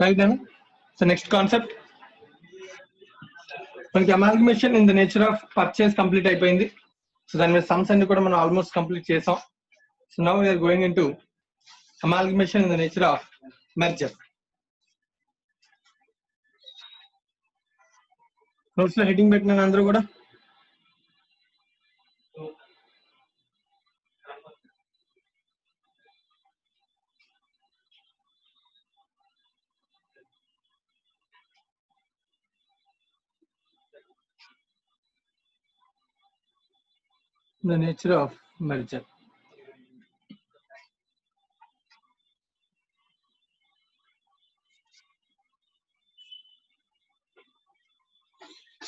Right then. So next concept. మనకి amalgamation in the nature of purchase complete అయిపోయింది. So దాని మీద sums అన్ని కూడా మనం ఆల్మోస్ట్ కంప్లీట్ చేసాం. So now we're going in to amalgamation in the nature of merger. Notes లో heading పెట్టినాను అందరూ కూడా. The nature of merger.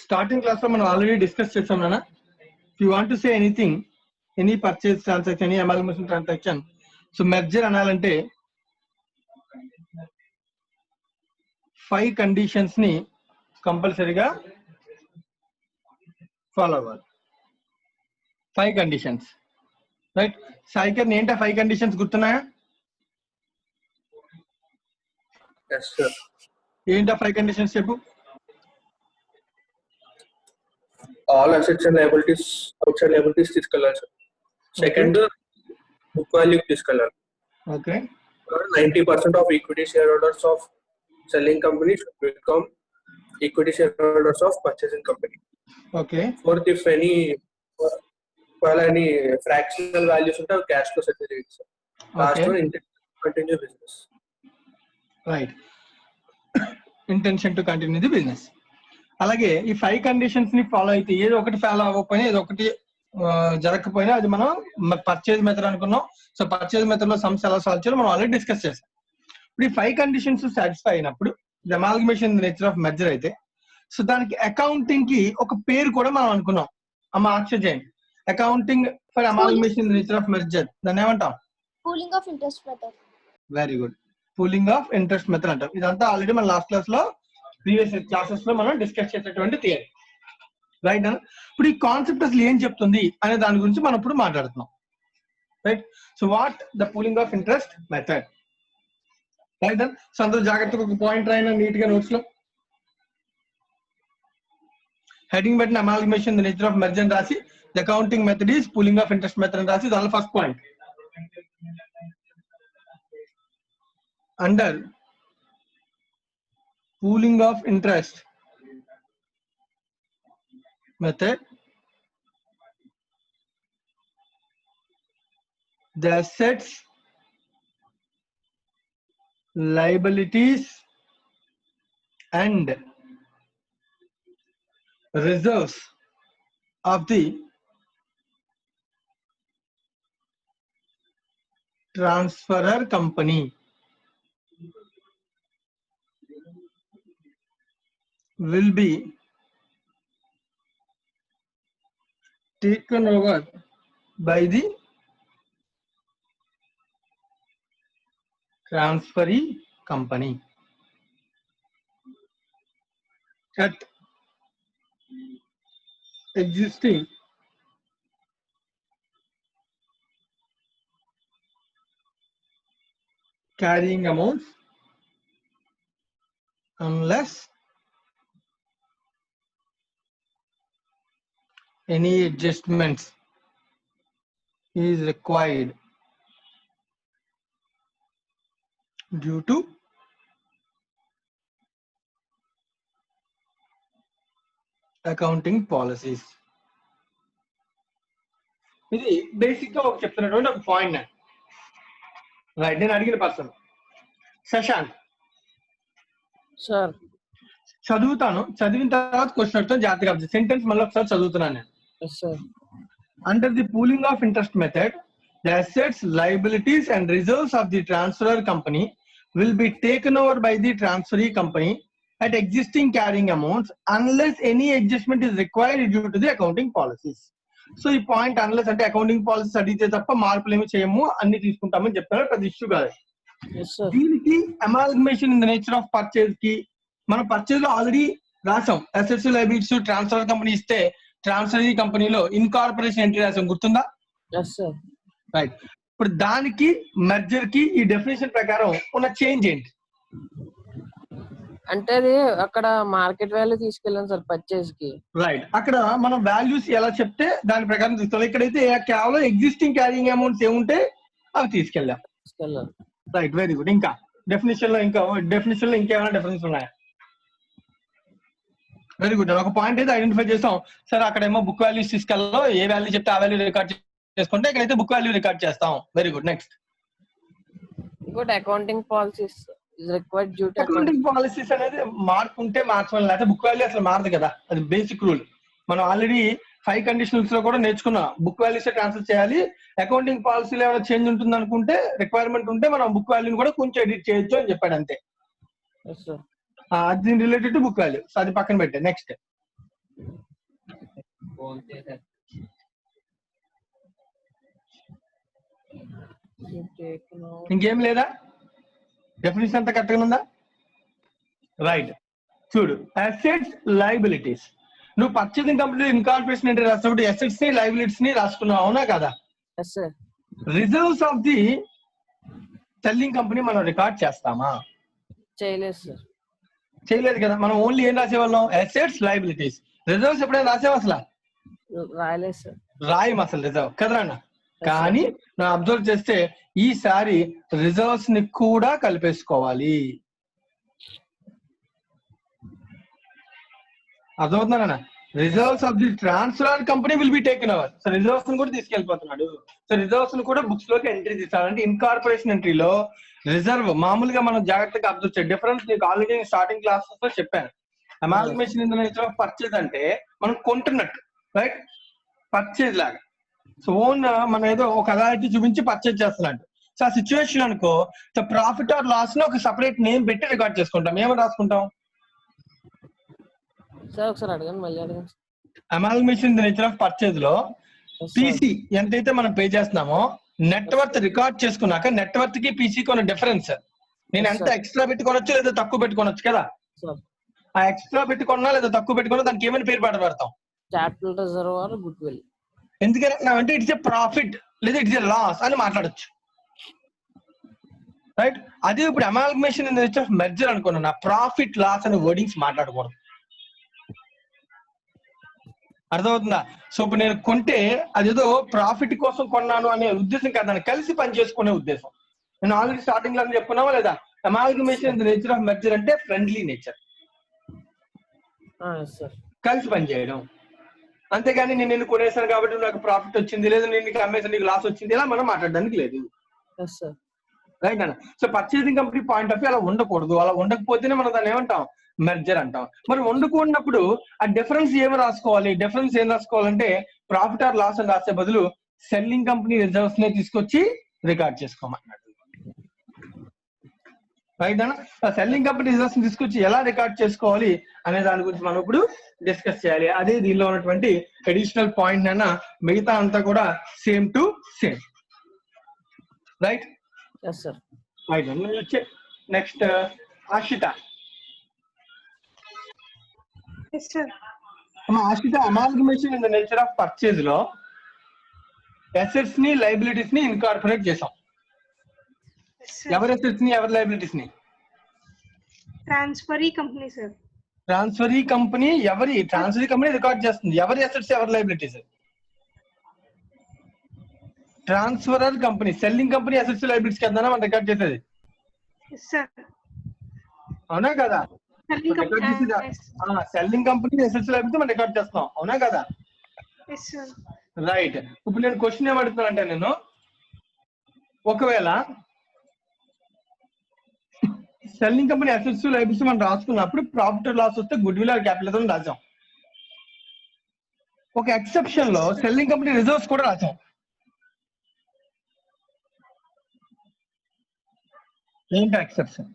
Starting class లో మనం ఆల్రెడీ డిస్కస్ చేసాం నాన్న. If you want to say anything, any purchase transaction, any amalgamation transaction, so merger అనాలంటే 5 conditions ని కంపల్సరీగా ఫాలో అవ్వాలి. 5 conditions, రైట్? సాయికర్ ఏంటా 5 conditions గుర్తున్నాయా? Yes, sir. ఏంటా 5 conditions చెప్పు. All assets and liabilities, outside liabilities తీసుకెళ్ళాలి సార్. Second, book value తీసుకెళ్ళాలి. Okay. 90% of equity shareholders of selling company should become equity shareholders of purchasing company. Okay. Fourth, if any fractional values ఉంటే cash flow settle చేయాలి sir. Last one, continue business. Right. Intention to continue the business. అలాగే ఈ 5 conditions ని follow అయితే ఏదో ఒకటి follow అవ్వకపోయినా ఏదో ఒకటి జరగకపోయినా అది మనం పర్చేజ్ మెథడ్ అనుకున్నాం. సో పర్చేజ్ మెథడ్ లో సమ్స్ ఎలా సాల్వ్ చేయాలో మనం ఆల్రెడీ డిస్కస్ చేసాం. ఇప్పుడు ఈ 5 కండిషన్స్ సాటిస్ఫై అయినప్పుడు అమాల్గమేషన్ నేచర్ ఆఫ్ మెర్జర్ అయితే సో దానికి అకౌంటింగ్ కి ఒక పేరు కూడా మనం అనుకున్నాం. అమ్మ ఆశ్చర్యం, accounting for amalgamation nature of merger దాన్ని ఏమంటాం? Pooling of interest method. Very good, pooling of interest method అంటాం. ఇదంతా ఆల్రెడీ మన లాస్ట్ క్లాస్ లో ప్రీవియస్ క్లాసెస్ లో మనం డిస్కస్ చేసేటువంటి థియరీ, రైట్? ఇప్పుడు ఈ కాన్సెప్ట్ అసలు ఏం చెప్తుంది అనే దాని గురించి మనం ఇప్పుడు మాట్లాడుతున్నాం, right? So what the pooling of interest method, right? So అందరూ జాగ్రత్తగా ఒక పాయింట్ రాయినా నీట్ గా నోట్స్ లో హెడ్డింగ్ పెట్టిన amalgamation the nature of merger రాసి the accounting method is pooling of interest method అని రాసి దానిలో first point under pooling of interest method, the assets, liabilities and reserves of the transferor company will be taken over by the transferee company at existing carrying amounts unless any adjustments is required due to accounting policies. ఇది basic గా ఒక చెప్తున్నటువంటి ఒక point, right? నేను అడిగిన person Shashank sir. చదువుతాను, చదివిన తర్వాత క్వశ్చన్ అర్థం జాగ్రత్తగా సెంటెన్స్ మళ్ళీ ఒకసారి చదువుతున్నాను నేను. Under the pooling of interest method, the assets, liabilities and reserves of the transferor company will be taken over by the transferee company at existing carrying amounts unless any adjustment is required due to the accounting policies. So ఈ point unless అంటే accounting policies అడిగితే తప్ప మార్పులు ఏమి చేయము, అన్ని తీసుకుంటామని చెప్తున్నారు. పెద్ద ఇష్యూ కాదు. దీనికి amalgamation in the nature of purchase కి మనం పర్చేజ్ లో ఆల్రెడీ రాసాం. అసెట్స్, లయబిలిటీస్ ట్రాన్స్ఫర్ కంపెనీ ఇస్తే ట్రాన్స్ఫరీ కంపెనీలో ఇన్కార్పొరేషన్ ఎంట్రీ రాసాం, గుర్తుందా? రైట్. ఇప్పుడు దానికి మెర్జర్ కి ఈ డెఫినేషన్ ప్రకారం ఉన్న చేంజ్ ఏంటి? అంటే అది అక్కడ మార్కెట్ వాల్యూ తీసుకెళ్ళాను సార్ పర్చేజ్ కి. రైట్, అక్కడ మనం వాల్యూస్ ఎలా చెప్తే దాని ప్రకారం తీసుకోవాలి. ఇక్కడైతే కేవలం ఎగ్జిస్టింగ్ క్యారింగ్ అమౌంట్స్ ఏముంటే అవి తీసుకెళ్ళాం. తీసుకెళ్ళాను. Right, very good. ఇంకా డెఫినేషన్ లో ఇంకేమైనా డిఫరెన్స్ ఉన్నాయా? Very good. ఒక పాయింట్ అయితే ఐడెంటిఫై చేస్తాం సార్. అక్కడేమో బుక్ వాల్యూస్ తీసుకెళ్ళాం, ఏ వాల్యూ చెప్తే ఆ వాల్యూ రికార్డ్ చేసుకుంటే ఇక్కడైతే బుక్ వాల్యూ రికార్డ్ చేస్తాం. Very good. నెక్స్ట్, ఇంకోటి accounting policies required due to accounting policies అనేది మార్పు ఉంటే మార్చడం, లేకపోతే బుక్ వాల్యూ అసలు మారదు కదా, అది బేసిక్ రూల్. మనం ఆల్రెడీ 5 కండిషనల్స్ లో కూడా నేర్చుకున్నాం. బుక్ వాల్యూస్ ట్రాన్స్ఫర్ చేయాలి, అకౌంటింగ్ పాలసీలో ఏమైనా చేంజ్ ఉంటుంది అనుకుంటే, రిక్వైర్మెంట్ ఉంటే మనం బుక్ వాల్యూని కూడా కొంచెం ఎడిట్ చేయొచ్చు అని చెప్పాడు అంతే. అది రిలేటెడ్ టు బుక్ వాల్యూ, అది పక్కన పెట్టే. నెక్స్ట్, ఇంకేం లేదా? డెఫినేషన్ అంతా కరెక్ట్గా ఉందా? రైట్, చూడు. Assets, liabilities. నువ్వు పర్చేసింగ్ కంపెనీ ఇన్కార్పొరేషన్ అంటే రాసినప్పుడు అసెట్స్ ని లయబిలిటీస్ ని రాసుకున్నావు, అవునా కదా? Reserves of the selling company మనం రికార్డ్ చేస్తామా? చేయలేదు సార్. చేయలేదు కదా. మనం ఓన్లీ ఏం రాసేవాళ్ళం? Assets, liabilities. రిజర్వ్స్ ఎప్పుడైనా రాసేవా అసలు? రాయలేదు సార్. రాయం అసలు రిజర్వ్ కదరా. కానీ నా అబ్జర్వ్ చేస్తే ఈసారి రిజర్వ్స్ ని కూడా కలిపేసుకోవాలి. అర్థమవుతుందా? Reserves of the transfer company will be taken over. So reserves ని కూడా తీసుకెళ్ళిపోతున్నాడు. సో రిజర్వ్స్ ని కూడా బుక్స్ లోకి ఎంట్రీ తీస్తాడంటే ఇన్కార్పొరేషన్ ఎంట్రీలో రిజర్వ్ మామూలుగా మనం జాగ్రత్తగా అబ్జర్వ్ చేయాలి. డిఫరెన్స్ నీకు ఆల్రెడీ స్టార్టింగ్ క్లాసెస్ లో చెప్పాను. Amalgamation in the nature of purchase అంటే మనం కొంటున్నట్టు, రైట్? పర్చేజ్ లాగా. సో ఓన్ మనం ఏదో ఒక అథారిటీ చూపించి పర్చేజ్ చేస్తున్నట్టు. సో ఆ సిచ్యువేషన్ అనుకో, సో ప్రాఫిట్ ఆర్ లాస్ ని ఒక సెపరేట్ నేమ్ పెట్టి రికార్డ్ చేసుకుంటాం. ఏమని రాసుకుంటాం? సార్ ఒకసారి అడగండి, మళ్ళీ అడగండి. Amalgamation in the nature of purchase లో పీసీ ఎంతైతే మనం పే చేస్తున్నామో నెట్వర్త్ రికార్డ్ చేసుకున్నాక నెట్వర్త్ కి పీసీకి ఉన్న డిఫరెన్స్. నేను ఎంత ఎక్స్ట్రా పెట్టుకోనొచ్చు లేదా తక్కువ పెట్టుకోనొచ్చు కదా. ఆ ఎక్స్ట్రా పెట్టుకున్నా లేదా తక్కువ పెట్టుకున్నా దానికి ఏమైనా పేరు పెడతాం? Capital reserve are good will. ఎందుకంటే అంటే ఇట్స్ ఏ ప్రాఫిట్ లేదా ఇట్స్ ఏ లాస్ అని మాట్లాడచ్చు, రైట్? అదే ఇప్పుడు amalgamation in the nature of merger అనుకున్నా, ప్రాఫిట్ లాస్ అనే వర్డింగ్స్ మాట్లాడకూడదు. అర్థమవుతుందా? సో ఇప్పుడు నేను కొంటే అదేదో ప్రాఫిట్ కోసం కొన్నాను అనే ఉద్దేశం కాదు, దాన్ని కలిసి పని చేసుకునే ఉద్దేశం. నేను ఆల్రెడీ స్టార్టింగ్ లో చెప్పుకున్నావా లేదా? Amalgamation in the nature of merger అంటే ఫ్రెండ్లీ నేచర్, కలిసి పని చేయడం. అంతేగాని నేను నిన్ను కొనేసాను కాబట్టి నాకు ప్రాఫిట్ వచ్చింది, లేదా నేను నీకు అమ్మేసాను నీకు లాస్ వచ్చింది, ఇలా మనం మాట్లాడడానికి లేదు, రైట్ అన్న? So purchasing company point of view అలా ఉండకూడదు. అలా ఉండకపోతేనే మనం దాన్ని ఏమంటాం? మెర్జర్ అంటాం. మరి వండుకున్నప్పుడు ఆ డిఫరెన్స్ ఏమి రాసుకోవాలి? డిఫరెన్స్ ఏం రాసుకోవాలంటే ప్రాఫిట్ ఆర్ లాస్ అని రాసే బదులు సెల్లింగ్ కంపెనీ రిజర్వ్స్ నే తీసుకొచ్చి రికార్డ్ చేసుకోమన్నాడు, రైట్ అన్న? సెల్లింగ్ కంపెనీ రిజర్వ్స్ తీసుకొచ్చి ఎలా రికార్డ్ చేసుకోవాలి అనే దాని గురించి మనం ఇప్పుడు డిస్కస్ చేయాలి. అదే దీనిలో ఉన్నటువంటి అడిషనల్ పాయింట్ అన్న. మిగతా అంతా కూడా same to same, right? Right అన్న. వచ్చే next Ashita. Ashita, amalgamation in the nature of purchase లో అసెట్స్ ని లయబిలిటీస్ ని ఇన్కార్పొరేట్ చేసాం. ఎవరి అసెట్స్ ని ఎవరి లయబిలిటీస్ ని? Transferee company sir. Transferee company transferee company record చేస్తుంది. ఎవరి అసెట్స్ ఎవరి liabilities? Transferor company selling company assets liabilities కదా మనం రికార్డ్ చేసేది, అవునా కదా? సెల్లింగ్ కంపెనీ అసెట్స్ లయబిలిటీ మనం రికార్డ్ చేస్తాం, అవునా కదా? రైట్. ఇప్పుడు నేను క్వశ్చన్ ఏమడుగుతున్నా అంటే, నేను ఒకవేళ సెల్లింగ్ కంపెనీ అసెట్స్ లయబిలిటీస్ మనం రాసుకున్నప్పుడు ప్రాఫిట్ లాస్ వస్తే గుడ్ విల్ ఆర్ క్యాపిటల్ అని రాసాం. ఒక ఎక్సెప్షన్ లో సెల్లింగ్ కంపెనీ రిజర్వ్స్ కూడా రాసాం. ఏంటి ఎక్సెప్షన్?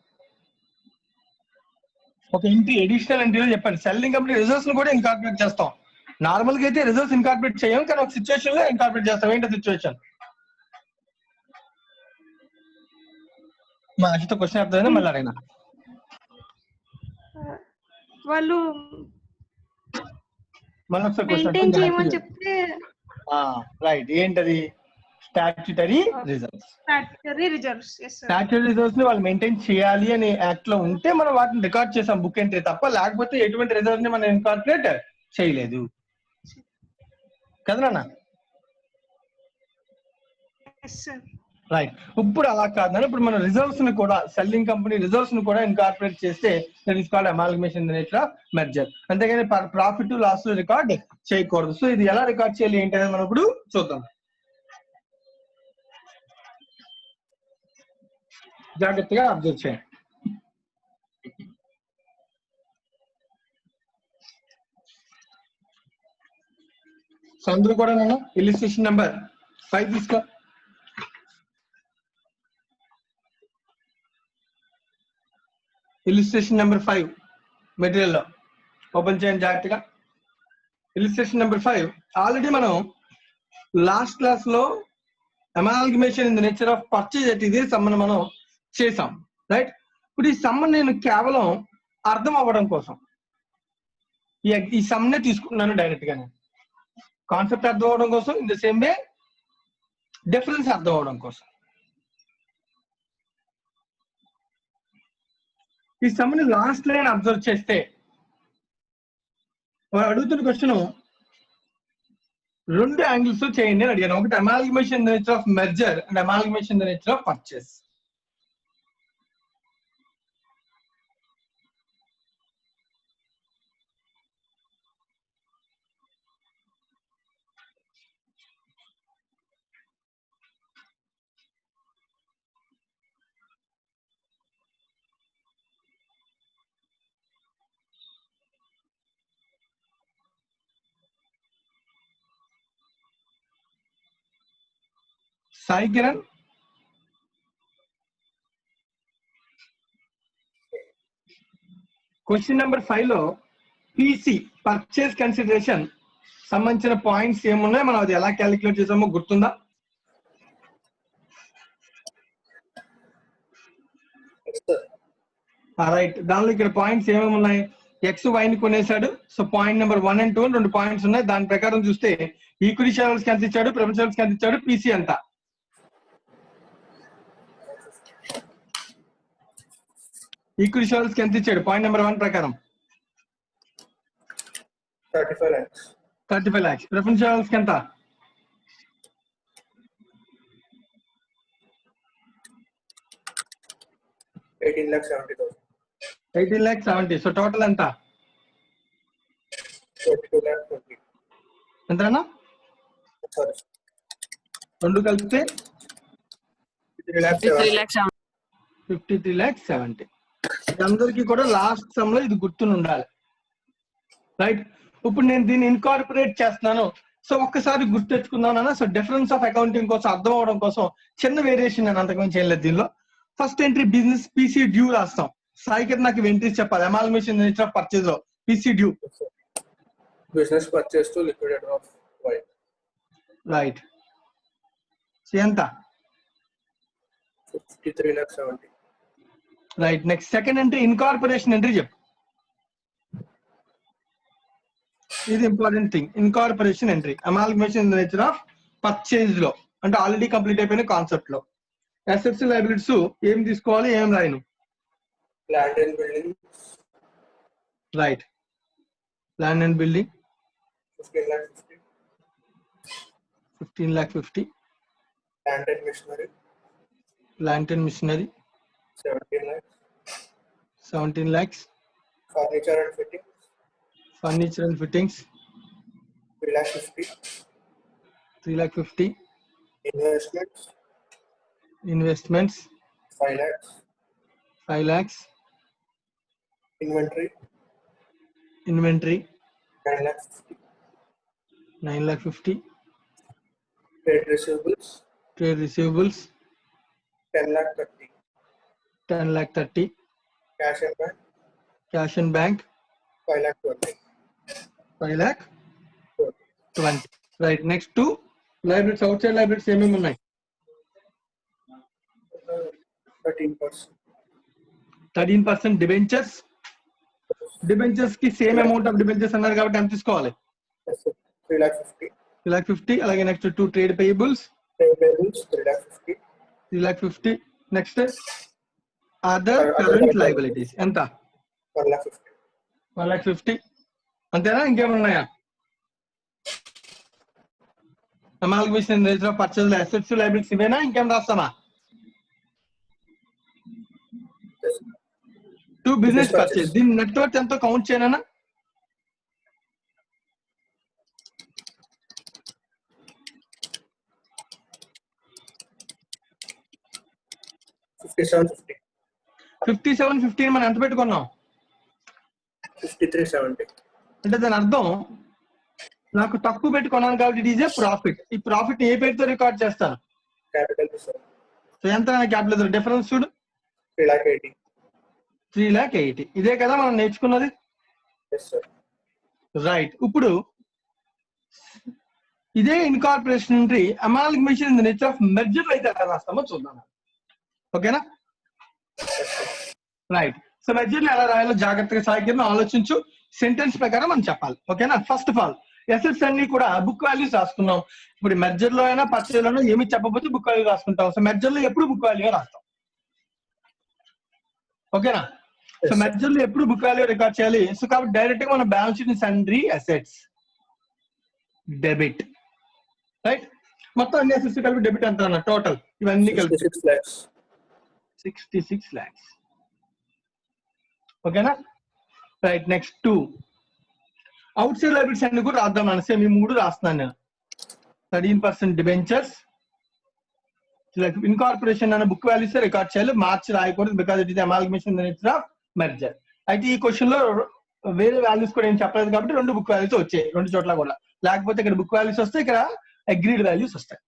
ఒక ఎంట్రీ, అడిషనల్ ఎంట్రీలో చెప్పండి. సెల్లింగ్ కంపెనీ రిజర్వ్స్ ని కూడా ఇన్కార్పొరేట్ చేస్తాం. నార్మల్ గా అయితే రిజర్వ్స్ ఇన్కార్పొరేట్ చేయం, కానీ ఒక సిచ్యువేషన్ లో ఇన్కార్పొరేట్ చేస్తాం. ఏంటి సిచ్యువేషన్? మా అజిత క్వశ్చన్ అర్థమైందా? మళ్ళీ అడిగినా వాళ్ళు మళ్ళీ ఒకసారి మెయింటైన్ చేయమని చెప్తే. రైట్. ఏంటది? Statutory reserves. Statutory reserves. Yes, sir. Statutory reserves ని వాళ్ళు మెయింటైన్ చేయాలి అనే యాక్ట్ లో ఉంటే మనం వాటిని రికార్డ్ చేసాం బుక్ ఎంట్రీ తప్ప, లేకపోతే ఎటువంటి రిజర్వ్ ని మనం ఇన్కార్పొరేట్ చేయలేదు కదా నాన్న. Yes, sir. రైట్. ఇప్పుడు అలా కాదు, ఇప్పుడు మనం రిజర్వ్స్ ని కూడా సెల్లింగ్ కంపెనీ రిజర్వ్స్ ని కూడా ఇన్కార్పొరేట్ చేస్తే that is called amalgamation in the nature of merger. అంతేగాని ప్రాఫిట్ లాస్ రికార్డ్ చేయకూడదు. సో ఇది ఎలా రికార్డ్ చేయాలి ఏంటి అనేది మనం ఇప్పుడు చూద్దాం. జాగ్రత్తగా అబ్జర్వ్ చేయండి. సో అందరూ కూడా నేను ఇలిస్ట్రేషన్ నెంబర్ 5 తీసుకో. ఇలిస్ట్రేషన్ నెంబర్ 5 మెటీరియల్ లో ఓపెన్ చేయండి జాగ్రత్తగా. ఇలిస్ట్రేషన్ నెంబర్ 5 ఆల్రెడీ మనం లాస్ట్ క్లాస్ లో amalgamation in the nature of purchase at ఇది సమ్మని మనం చేసాం, రైట్. ఇప్పుడు ఈ సమ్మని నేను కేవలం అర్థం అవ్వడం కోసం ఈ సమ్నే తీసుకుంటున్నాను డైరెక్ట్ గా. నేను కాన్సెప్ట్ అర్థం అవడం కోసం, in the same way difference అర్థం అవడం కోసం. ఈ సమ్ని లాస్ట్ లైన్ అబ్జర్వ్ చేస్తే వాడు అడుగుతున్న క్వశ్చన్ 2 యాంగిల్స్ చేయండి అని అడిగాను. ఒకటి amalgamation in the nature of merger and amalgamation in the nature of purchase. Sai Kiran, question number 5 లో పిసి పర్చేస్ కన్సిడరేషన్ సంబంధించిన పాయింట్స్ ఏమున్నాయి, మనం అది ఎలా క్యాలిక్యులేట్ చేసామో గుర్తుందా? రైట్. దానిలో ఇక్కడ పాయింట్స్ ఏమేమి ఉన్నాయి? ఎక్స్ వైని కొనేశాడు. So point number 1 and 2 2 points ఉన్నాయి. దాని ప్రకారం చూస్తే ఈక్విటీ షేర్స్ ఎంత ఇచ్చాడు, ప్రిఫరెన్స్ షేర్స్ ఎంత ఇచ్చాడు, పీసీ ఎంత? ఈక్విటీ షేర్స్ ఎంత ఇచ్చాడు పాయింట్ నెంబర్ 1 ప్రకారం? 35 lakhs. 35 lakhs. ప్రిఫరెన్స్ షేర్స్ ఎంత? 18,70,000. 18,70,000. సో టోటల్ ఎంత? 22,20,000. ఎంతనా? Sorry. రెండు కలిపితే 53,70,000. 53,70,000. అందరికీ కూడా లాస్ట్ సమ్ లో ఇది గుర్తుని ఉండాలి, రైట్. ఇప్పుడు నేను దీన్ని ఇన్కార్పొరేట్ చేస్తున్నాను. సో ఒక్కసారి గుర్తు తెచ్చుకుందాం. సో డిఫరెన్స్ ఆఫ్ అకౌంటింగ్ కోసం అర్థం అవడం కోసం చిన్న వేరియేషన్ నేను అంతకుమించి చేయలేదు. దీనిలో first entry business PC due రాస్తాం. సాయికి నాకు ఎంట్రీస్ చెప్పాలి. అమాల్గమేషన్ నేచర్ ఆఫ్ పర్చేజ్ లో PC due. Business purchase to liquidator of Y. Right. So ఎంత? 53,70,000. Right. Next second entry incorporation entry చెప్పు. ఇది important thing. Incorporation entry amalgamation in the nature of purchase లో అంటే already complete అయిపోయిన concept లో assets liabilities ఏం తీసుకోవాలి, ఏం రాయను? Land and building. Right. Land and building 15,50,000. 15,50,000. Land and machinery. Plant and machinery 17 lakhs. 17 lakhs. Furniture and fittings. Furniture and fittings 3,50,000. 3,50,000. Investments. Investments 5 lakhs. 5 lakhs. Inventory. Inventory 9,50,000. 9,50,000. Trade receivables. Trade receivables 10,30,000. 10,30,000. Cash and bank. Cash in bank 5,20,000. 5,20,000. Right. Next two liabilities, outside liabilities ఏమేమి ఉన్నాయి? 13%. 13% debentures. Debentures కి same amount of debentures అన్నారు కాబట్టి ఎంత తీసుకోవాలి? 3,50,000. 3,50,000. అలాగే next 2 trade payables. Trade payables 350. 350. Next, other current liabilities. ఎంత? 150. 150. అంతేనా? ఇంకేమైనా ఉన్నాయా? Amalgamation in the nature of purchase assets liabilities ఇవేనా? ఇంకేం రాస్తామా? Yes. To business Business purchase. purchase. దీని నెట్వర్క్ ఎంతో కౌంట్ చేయనా? 5750. 57.15 మనం ఎంత పెట్టుకున్నాం? 5370. అంటే దాని అర్థం నాకు తక్కువ పెట్టుకున్నాను కాబట్టి ఇట్ ఈజ్ ఏ ప్రాఫిట్. ఈ ప్రాఫిట్ ఏ పేరుతో రికార్డ్ చేస్తాను? Capital reserve సో ఎంత క్యాపిటల్ డిఫరెన్స్ చూడు, 380. 380. ఇదే కదా మనం నేర్చుకున్నది. Yes, sir. రైట్. ఇప్పుడు ఇదే ఇన్కార్పొరేషన్ నుండి amalgamation in the nature of merger అయితే ఎలా రాస్తామో చూద్దాం. ఓకేనా? రైట్. సో మెర్జర్ ఎలా రాయాలో జాగ్రత్తగా సాగిన ఆలోచించు. సెంటెన్స్ ప్రకారం మనం చెప్పాలి. ఓకేనా? ఫస్ట్ ఆఫ్ ఆల్ ఎసెట్స్ అన్ని కూడా బుక్ వాల్యూస్ రాసుకున్నాం. ఇప్పుడు మెర్జర్ లో అయినా పర్చేజ్ లోనో ఏమి చెప్పకపోతే బుక్ వాల్యూ రాసుకుంటాం. సో మెర్జర్ లో ఎప్పుడు బుక్ వాల్యూ రాస్తాం. ఓకేనా? సో మెర్జర్ లో ఎప్పుడు బుక్ వాల్యూ రికార్డ్ చేయాలి. సో కాబట్టి డైరెక్ట్ గా మన balance sheet సన్రీ assets debit. Right. మొత్తం అన్ని అసెట్స్ కలిపి డెబిట్ ఎంత అన్న టోటల్ ఇవన్నీ కలిపి 66 lakhs. 66 lakhs. ఓకేనా? Right. Next 2 out side liabilities అన్ని కూడా రాద్దాం అన్న. సేమ్ ఈ మూడు రాస్తున్నాను నేను. 13% డిబెంచర్స్ ఇన్కార్పొరేషన్ అనే బుక్ వాల్యూస్ రికార్డ్ చేయాలి. మార్చి రాయకూడదు because it is amalgamation in the nature of merger. అయితే ఈ క్వశ్చన్ లో వేరే వాల్యూస్ కూడా ఏం చెప్పలేదు కాబట్టి రెండు బుక్ వాల్యూస్ వచ్చాయి రెండు చోట్ల కూడా. లేకపోతే ఇక్కడ బుక్ వాల్యూస్ వస్తాయి, ఇక్కడ అగ్రీడ్ వాల్యూస్ వస్తాయి.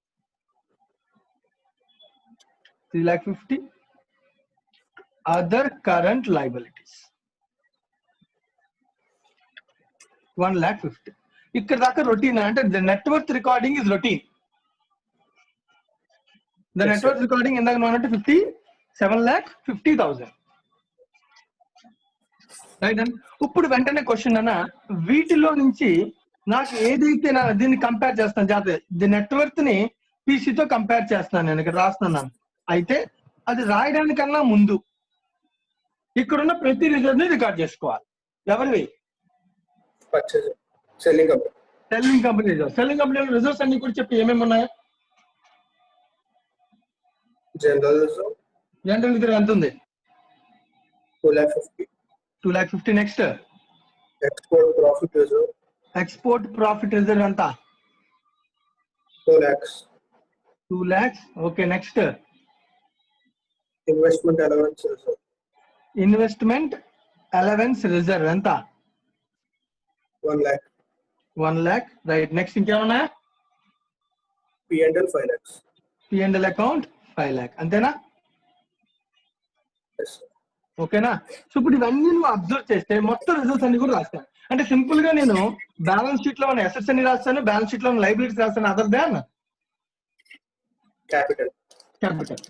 350. Other current liabilities 150. ఇక్కడ దాకా రొటీన్ అంటే the network recording is routine. The network recording ఇందాక అంటే 57,50,000. రైట్ అండ్ ఇప్పుడు వెంటనే క్వశ్చన్ అన్న వీటిలో నుంచి నాకు ఏదైతే దీన్ని కంపేర్ చేస్తాను జాగ్రత్త. ది నెట్వర్క్ ని పీసీతో కంపేర్ చేస్తున్నాను నేను ఇక్కడ రాస్తున్నాను. అయితే అది రాయడానికన్నా ముందు ఇక్కడున్న ప్రతి రిజర్వ్ ని రికార్డ్ చేసుకోవాలి. ఎవరివి? Purchase. Selling company. Selling company reserve. Selling company reserves అన్ని కూడా చెప్పి ఏమేమి ఉన్నాయో. General reserve జనరల్ రిజర్వ్ ఎంత ఉంది? 250. 250. Next Export profit reserve export profit reserve ఎంత? 2 lakhs. 2 lakhs. Okay. Next Investment allowance reserve investment allowance reserve ఎంత? 1 lakh. 1 lakh. రైట్. నెక్స్ట్ ఇంకేమన్నా? P&L 5 lakhs. P&L account 5 lakh. అంతేనా? Yes, sir. ఓకేనా? So ఇప్పుడు ఇవన్నీ నువ్వు అబ్జర్వ్ చేస్తే మొత్తం రిజల్ట్స్ అన్ని కూడా రాస్తాను. అంటే సింపుల్ గా నేను బ్యాలెన్స్ షీట్ లో ఉన్న అసెట్స్ అన్ని రాస్తాను, బ్యాలెన్స్ షీట్ లో ఉన్న లైబిలిటీస్ రాస్తాను. Other than Capital. క్యాపిటల్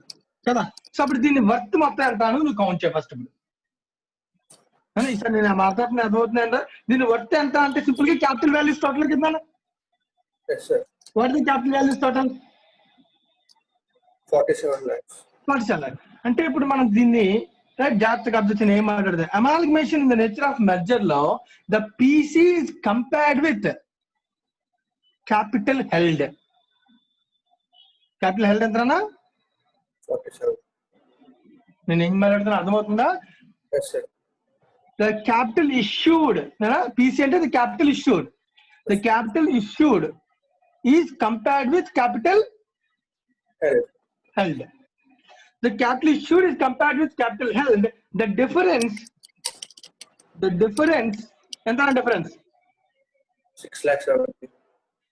కదా. సో అప్పుడు దీన్ని వర్త్ మొత్తం ఎంత అని నువ్వు కౌంట్ చేయ ఫస్ట్. ఇప్పుడు ఈసారి నేను మాట్లాడుతున్నా అర్థమవుతుంది అంటే దీన్ని వర్త్ ఎంత అంటే సింపుల్ గా క్యాపిటల్ వాల్యూస్ టోటల్ కింద. Yes, sir. What the capital values total? 47 lakhs. 47 lakh. అంటే ఇప్పుడు మనం దీన్ని జాగ్రత్తగా అబ్జర్వ్ చేసి ఏం మాట్లాడదు. Amalgamation in the nature of merger లో the PC is compared with capital held. Capital held ఎంతనా? 47. నేను ఏం మాట్లాడుతున్నా అర్థమవుతుందా? Yes, sir. The capital issued PC అంటే the capital issued. The capital issued is compared with capital held. The capital issued is compared with capital held. The difference ఎంత difference? 6 lakhs 70.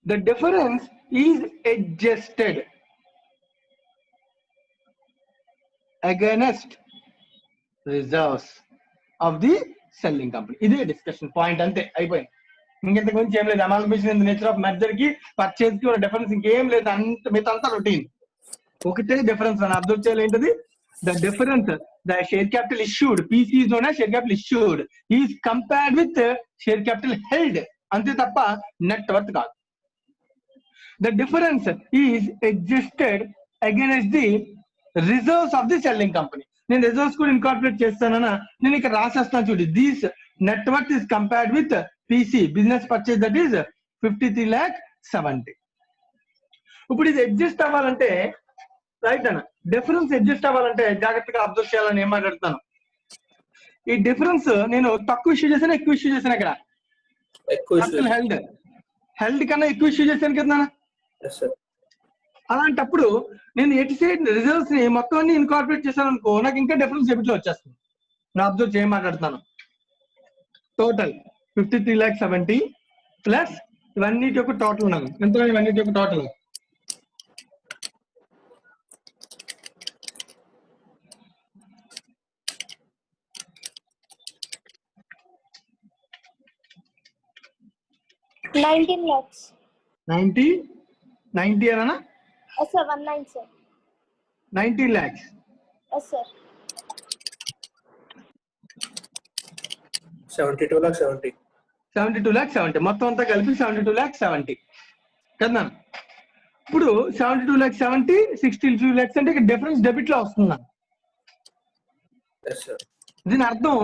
The difference is adjusted against reserves of the selling company. ఇదే discussion point. అంతే, అయిపోయింది. ఇంకెంతకు మించి ఏం లేదు. Amalgamation in the nature of merger కి purchase కి ఉన్న డిఫరెన్స్ ఇంకేం లేదు. అంత మిగతా అంతా రొటీన్. ఒకటే డిఫరెన్స్ మనం అబ్జర్వ్ చేయాలి. ఏంటది? The difference the share capital issued PC is known as share capital issued is compared with share capital held. అంతే తప్ప నెట్ వర్త్ కాదు. the difference is adjusted against the reserves of the selling company. నేను reserves కూడా incorporate చేస్తానన్నా నేను ఇక్కడ రాసేస్తాను చూడు. These network is compared with PC business purchase that is 53,70,000. ఇప్పుడు ఇది అడ్జస్ట్ అవ్వాలంటే రైట్ అన్న, డిఫరెన్స్ అడ్జస్ట్ అవ్వాలంటే జాగ్రత్తగా అబ్జర్వ్ చేయాలని ఏం మాట్లాడుతున్నాను. ఈ డిఫరెన్స్ నేను తక్కువ ఇష్యూ చేశాను, ఎక్కువ ఇష్యూ చేశాను. ఇక్కడ హెల్డ్ కన్నా ఎక్కువ ఇష్యూ చేశాను కదా. అలాంటప్పుడు నేను ఎటు సైడ్ రిజల్ట్స్ ని మొత్తం అన్ని ఇన్కార్పొరేట్ చేశాను అనుకో, నాకు ఇంకా డిఫరెన్స్ డెబిట్ లో వచ్చేస్తుంది. నేను అబ్జర్వ్ చేయ మాట్లాడుతున్నాను. టోటల్ 53,70,000 ప్లస్ ఇవన్నిటి యొక్క టోటల్ ఉన్నాను. ఎంత ఇవన్నిటి యొక్క టోటల్? $19 lakhs. 90 అనా? Yes sir, 19 sir. 19 lakhs. Yes sir. 72,70,000. 72,70,000 మొత్తం అంతా కలిపి 72,70,000 కదా. ఇప్పుడు 72,70,000 62 lakhs అంటే ఇక్కడ డిఫరెన్స్ డెబిట్ లో వస్తుంది. దీని అర్థం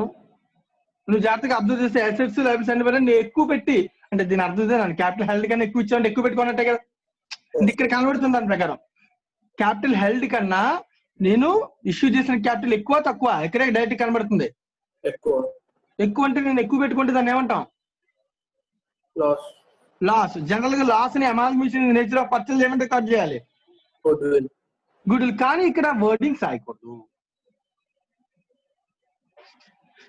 నువ్వు జాగ్రత్తగా అబ్జర్వ్ చేస్తే అసెట్స్ లైబిలిటీస్ అన్ని నేను ఎక్కువ పెట్టి, అంటే దీని అర్థం నన్ను క్యాపిటల్ హెల్డ్ కన్నా ఎక్కువ ఇచ్చామంటే ఎక్కువ పెట్టుకున్నట్టే కదా. ఇక్కడ కనబడుతుంది దాని ప్రకారం క్యాపిటల్ హెల్డ్ కన్నా నేను ఇష్యూ చేసిన క్యాపిటల్ ఎక్కువ తక్కువ ఇక్కడే డైరెక్ట్ కనబడుతుంది. ఎక్కువ అంటే నేను ఎక్కువ పెట్టుకుంటే దాన్ని ఏమంటాం? లాస్. జనరల్ గా లాస్ ని అమాల్గమేషన్ నేచర్ ఆఫ్ పర్చేజ్ ఏమంటే కట్ చేయాలి, గుడ్ విల్. కానీ ఇక్కడ వర్డింగ్స్ రాయకూడదు.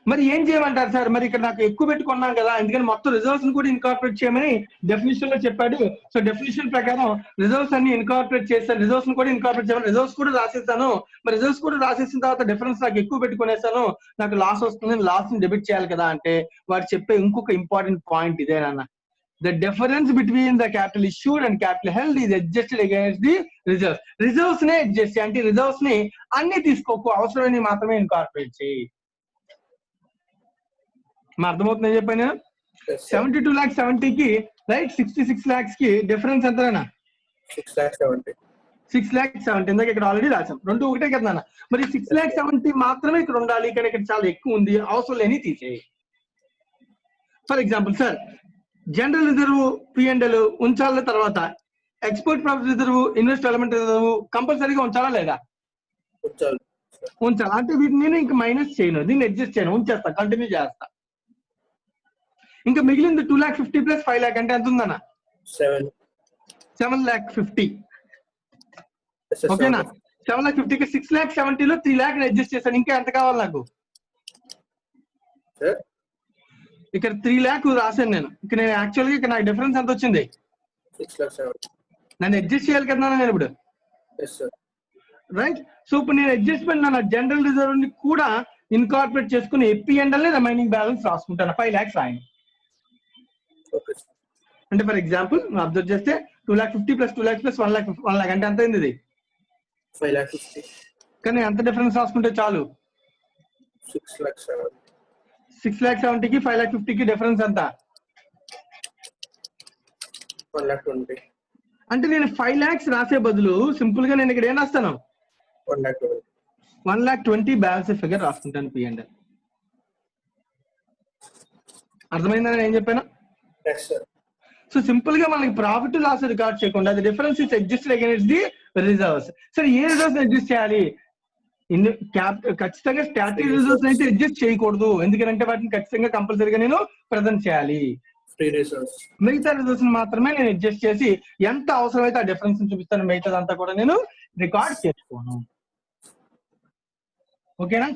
మరి ఏం చేయమంటారు సార్? మరి ఇక్కడ నాకు ఎక్కువ పెట్టుకున్నాను కదా, ఎందుకని మొత్తం రిజర్వ్స్ ని కూడా ఇన్కార్పొరేట్ చేయమని డెఫినేషన్ లో చెప్పాడు. సో డెఫినేషన్ ప్రకారం రిజర్వ్స్ అన్ని ఇన్కార్పొరేట్ చేస్తాను, రిజర్వ్స్ ని కూడా ఇన్కార్పొరేట్ చేయమని రిజర్వ్స్ కూడా రాసేస్తాను. మరి రిజర్వ్స్ కూడా రాసేసిన తర్వాత డిఫరెన్స్ నాకు ఎక్కువ పెట్టుకునేసాను, నాకు లాస్ వస్తుంది, లాస్ ని డెబిట్ చేయాలి కదా అంటే వాడు చెప్పే ఇంకొక ఇంపార్టెంట్ పాయింట్ ఇదేనన్న. The difference between the capital issued and capital held is adjusted against the reserves. Reserves నే adjust చేయి అంటే reserves ని అన్ని తీసుకోకు, అవసరమైన మాత్రమే ఇన్కార్పొరేట్ చేయి. మా అర్థమవుతుందని చెప్పాను. 72,70,000కి రైట్ 66 lakhs కి డిఫరెన్స్ ఎంతనా? 6,70,000. ఇందాక ఇక్కడ ఆల్రెడీ రాసాం, రెండు ఒకటే కదా. మరి 6,70,000 మాత్రమే ఇక్కడ ఉండాలి, ఇక్కడ చాలా ఎక్కువ ఉంది, అవసరం లేని తీసేయి. For example sir, general reserve P&L ఉంచాల తర్వాత export profit reserve, invest development reserve కంపల్సరీగా ఉంచాలా లేదా? ఉంచాలి. అంటే వీటిని నేను ఇంకా మైనస్ చేయను, దీన్ని అడ్జస్ట్ చేయను, ఉంచేస్తా, కంటిన్యూ చేస్తా. ఇంకా మిగిలింది 2,50,000 ప్లస్ 5 lakh అంటే ఎంత ఉందన్న? 7,50,000. ఓకేనా? 7,50,000కి 6,70,000లో 3 lakh అడ్జస్ట్ చేశాను. ఇంకా ఎంత కావాలి నాకు? ఇక్కడ 3 lakh రాశాను నేను. ఇక్కడ నేను యాక్చువల్గా ఇక్కడ నాకు డిఫరెన్స్ ఎంత వచ్చింది? 6,70,000. నన్ను అడ్జస్ట్ చేయాలి కదా నేను ఇప్పుడు, రైట్? సో ఇప్పుడు నేను అడ్జస్ట్మెంట్ నా జనరల్ రిజర్వ్ ని కూడా ఇన్కార్పొరేట్ చేసుకుని P&L రిమైనింగ్ బ్యాలెన్స్ రాసుకుంటాను. 5 lakhs రాయండి. అంటే ఫర్ ఎగ్జాంపుల్ అబ్జర్వ్ చేస్తే 2,50,000 ప్లస్ 2 lakhs ప్లస్ 1 lakh అంటే ఎంత అయింది? ఇది 5,50,000. కానీ ఎంత డిఫరెన్స్ రాసుకుంటే చాలు? 6,70,000. 6,70,000కి 5,50,000కి డిఫరెన్స్ ఎంత? 1,20,000. అంటే నేను 5 lakhs రాసే బదులు సింపుల్ గా నేను ఇక్కడ ఏం రాస్తాను? 1,20,000. 1,20,000 బ్యాలెన్స్ ఫిగర్ రాసుకుంటాను P&L. అర్థమైందని ఏం చెప్పాను? సో సింపుల్ గా మనకి ప్రాఫిట్ లాస్ రికార్డ్ చేయకుండా అది difference is adjusted against the reserves. సరే ఏ రిజర్వ్స్ అడ్జస్ట్ చేయాలి? ఖచ్చితంగా స్టాట్యూటరీ రిజర్వ్స్ అయితే అడ్జస్ట్ చేయకూడదు, ఎందుకంటే వాటిని ఖచ్చితంగా కంపల్సరీగా నేను ప్రజెంట్ చేయాలి. మిగతా రిజర్వ్స్ మాత్రమే నేను అడ్జస్ట్ చేసి ఎంత అవసరమైతే ఆ డిఫరెన్స్ చూపిస్తాను, మిగతాదంతా కూడా నేను రికార్డ్ చేసుకోను. ఓకేనా?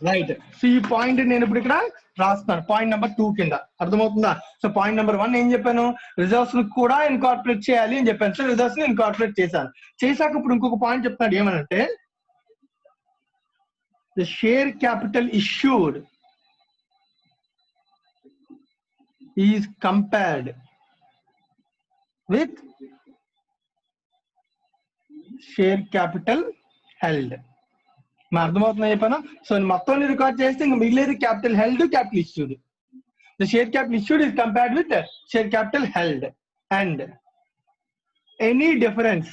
రైట్. సో ఈ పాయింట్ నేను ఇప్పుడు ఇక్కడ రాస్తున్నాను పాయింట్ నెంబర్ 2 కింద. అర్థమవుతుందా? సో పాయింట్ నెంబర్ 1 ఏం చెప్పాను? రిజర్వ్స్ ని కూడా ఇన్కార్పొరేట్ చేయాలి అని చెప్పాను. సో రిజర్వ్స్ ని ఇన్కార్పొరేట్ చేశాను. చేశాక ఇప్పుడు ఇంకొక పాయింట్ చెప్తున్నాడు, ఏమనంటే the share capital issued is compared with share capital held. మా అర్థమవుతుందని చెప్పాను. సో మొత్తం రికార్డ్ చేస్తే ఇంకా మిగిలేదు capital held, capital issued. The share capital issued is compared with share capital held and any difference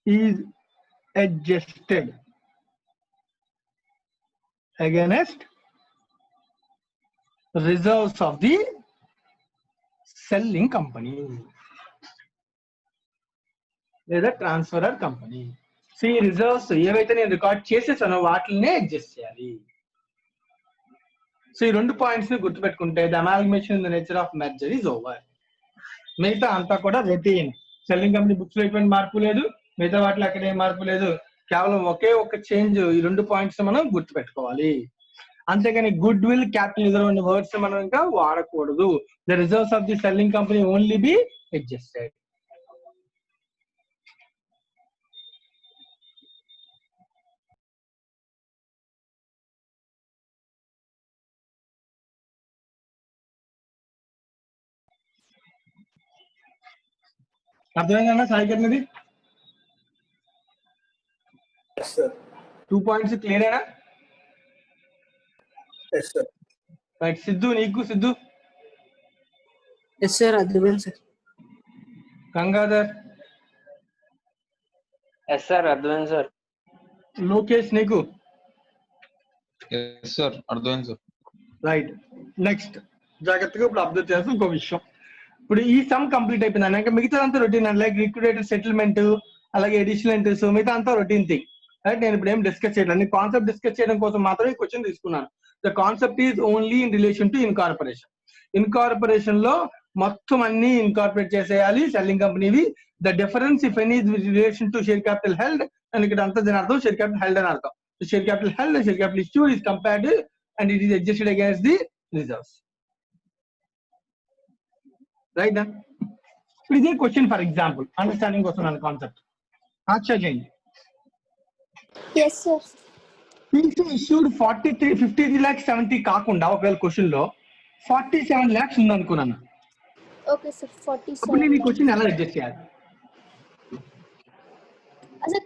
is adjusted against reserves of the selling company లేదా ట్రాన్స్ఫరర్ company. So ఈ reserves ఏవైతే నేను రికార్డ్ చేసేసానో వాటినే adjust చేయాలి. So ఈ 2 పాయింట్స్ ని గుర్తుపెట్టుకుంటే the amalgamation in the nature of merger is over. మిగతా అంతా కూడా రొటీన్. సెల్లింగ్ కంపెనీ బుక్స్ లో ఎటువంటి మార్పు లేదు, మిగతా వాటిలో అక్కడ ఏం మార్పు లేదు, కేవలం ఒకే ఒక చేంజ్. ఈ 2 పాయింట్స్ మనం గుర్తుపెట్టుకోవాలి. అంతేగాని గుడ్ విల్, క్యాపిటల్ రిజర్వ్ అనే వర్డ్స్ మనం ఇంకా వాడకూడదు. The reserves of the selling company only be adjusted. అర్థమైందన్నా సాయి గారిది? Yes, sir. 2 పాయింట్స్ క్లియరేనా? Yes, sir. రైట్. సిద్ధు, నీకు సిద్ధు? ఎస్ సార్, అర్థమైంది సార్. గంగాధర్? ఎస్ సార్, అర్థమైంది సార్. లోకేష్ నీకు? ఎస్ సార్, అర్థమైంది సార్. రైట్. నెక్స్ట్ జాగ్రత్తగా ఇప్పుడు అబ్జర్వ్ చేయాల్సిన ఇంకో విషయం. ఇప్పుడు ఈ సమ్ కంప్లీట్ అయిపోయింది. ఇంకా మిగతా అంతా రొటీన్ అండి. లైక్ లిక్విడేటెడ్ సెటిల్మెంట్, అలాగే అడిషనల్ ఎంట్రీస్, మిగతా అంతా రొటీన్ థింగ్. రైట్. నేను ఇప్పుడు ఏం డిస్కస్ చేయలేదు, కాన్సెప్ట్ డిస్కస్ చేయడం కోసం మాత్రమే ఈ క్వశ్చన్ తీసుకున్నాను. The concept is only in relation to incorporation. Incorporation లో మొత్తం అన్ని ఇన్కార్పొరేట్ చేసేయాలి సెల్లింగ్ కంపెనీవి. The difference if any relation to share capital held, and ఇక్కడ అంతా దీని అర్థం షేర్ క్యాపిటల్ హెల్డ్ అని అర్థం. Share capital held, share capital issued is compared and it is adjusted against the reserves. Right. ఇప్పుడు ఇదే క్వశ్చన్ ఫర్ ఎగ్జాంపుల్ అండర్స్టాండింగ్ కోసం నా కాన్సెప్ట్ ఆచా చేయండి. Yes, sir. PC issued 53 lakhs 70 కాకుండా ఒకవేళ క్వశ్చన్ లో 47 lakhs ఉంది అనుకున్నాను. Okay, sir. అప్పుడు నేను ఈ 47. క్వశ్చన్ ఎలా అడ్జస్ట్ చేయాలి? As a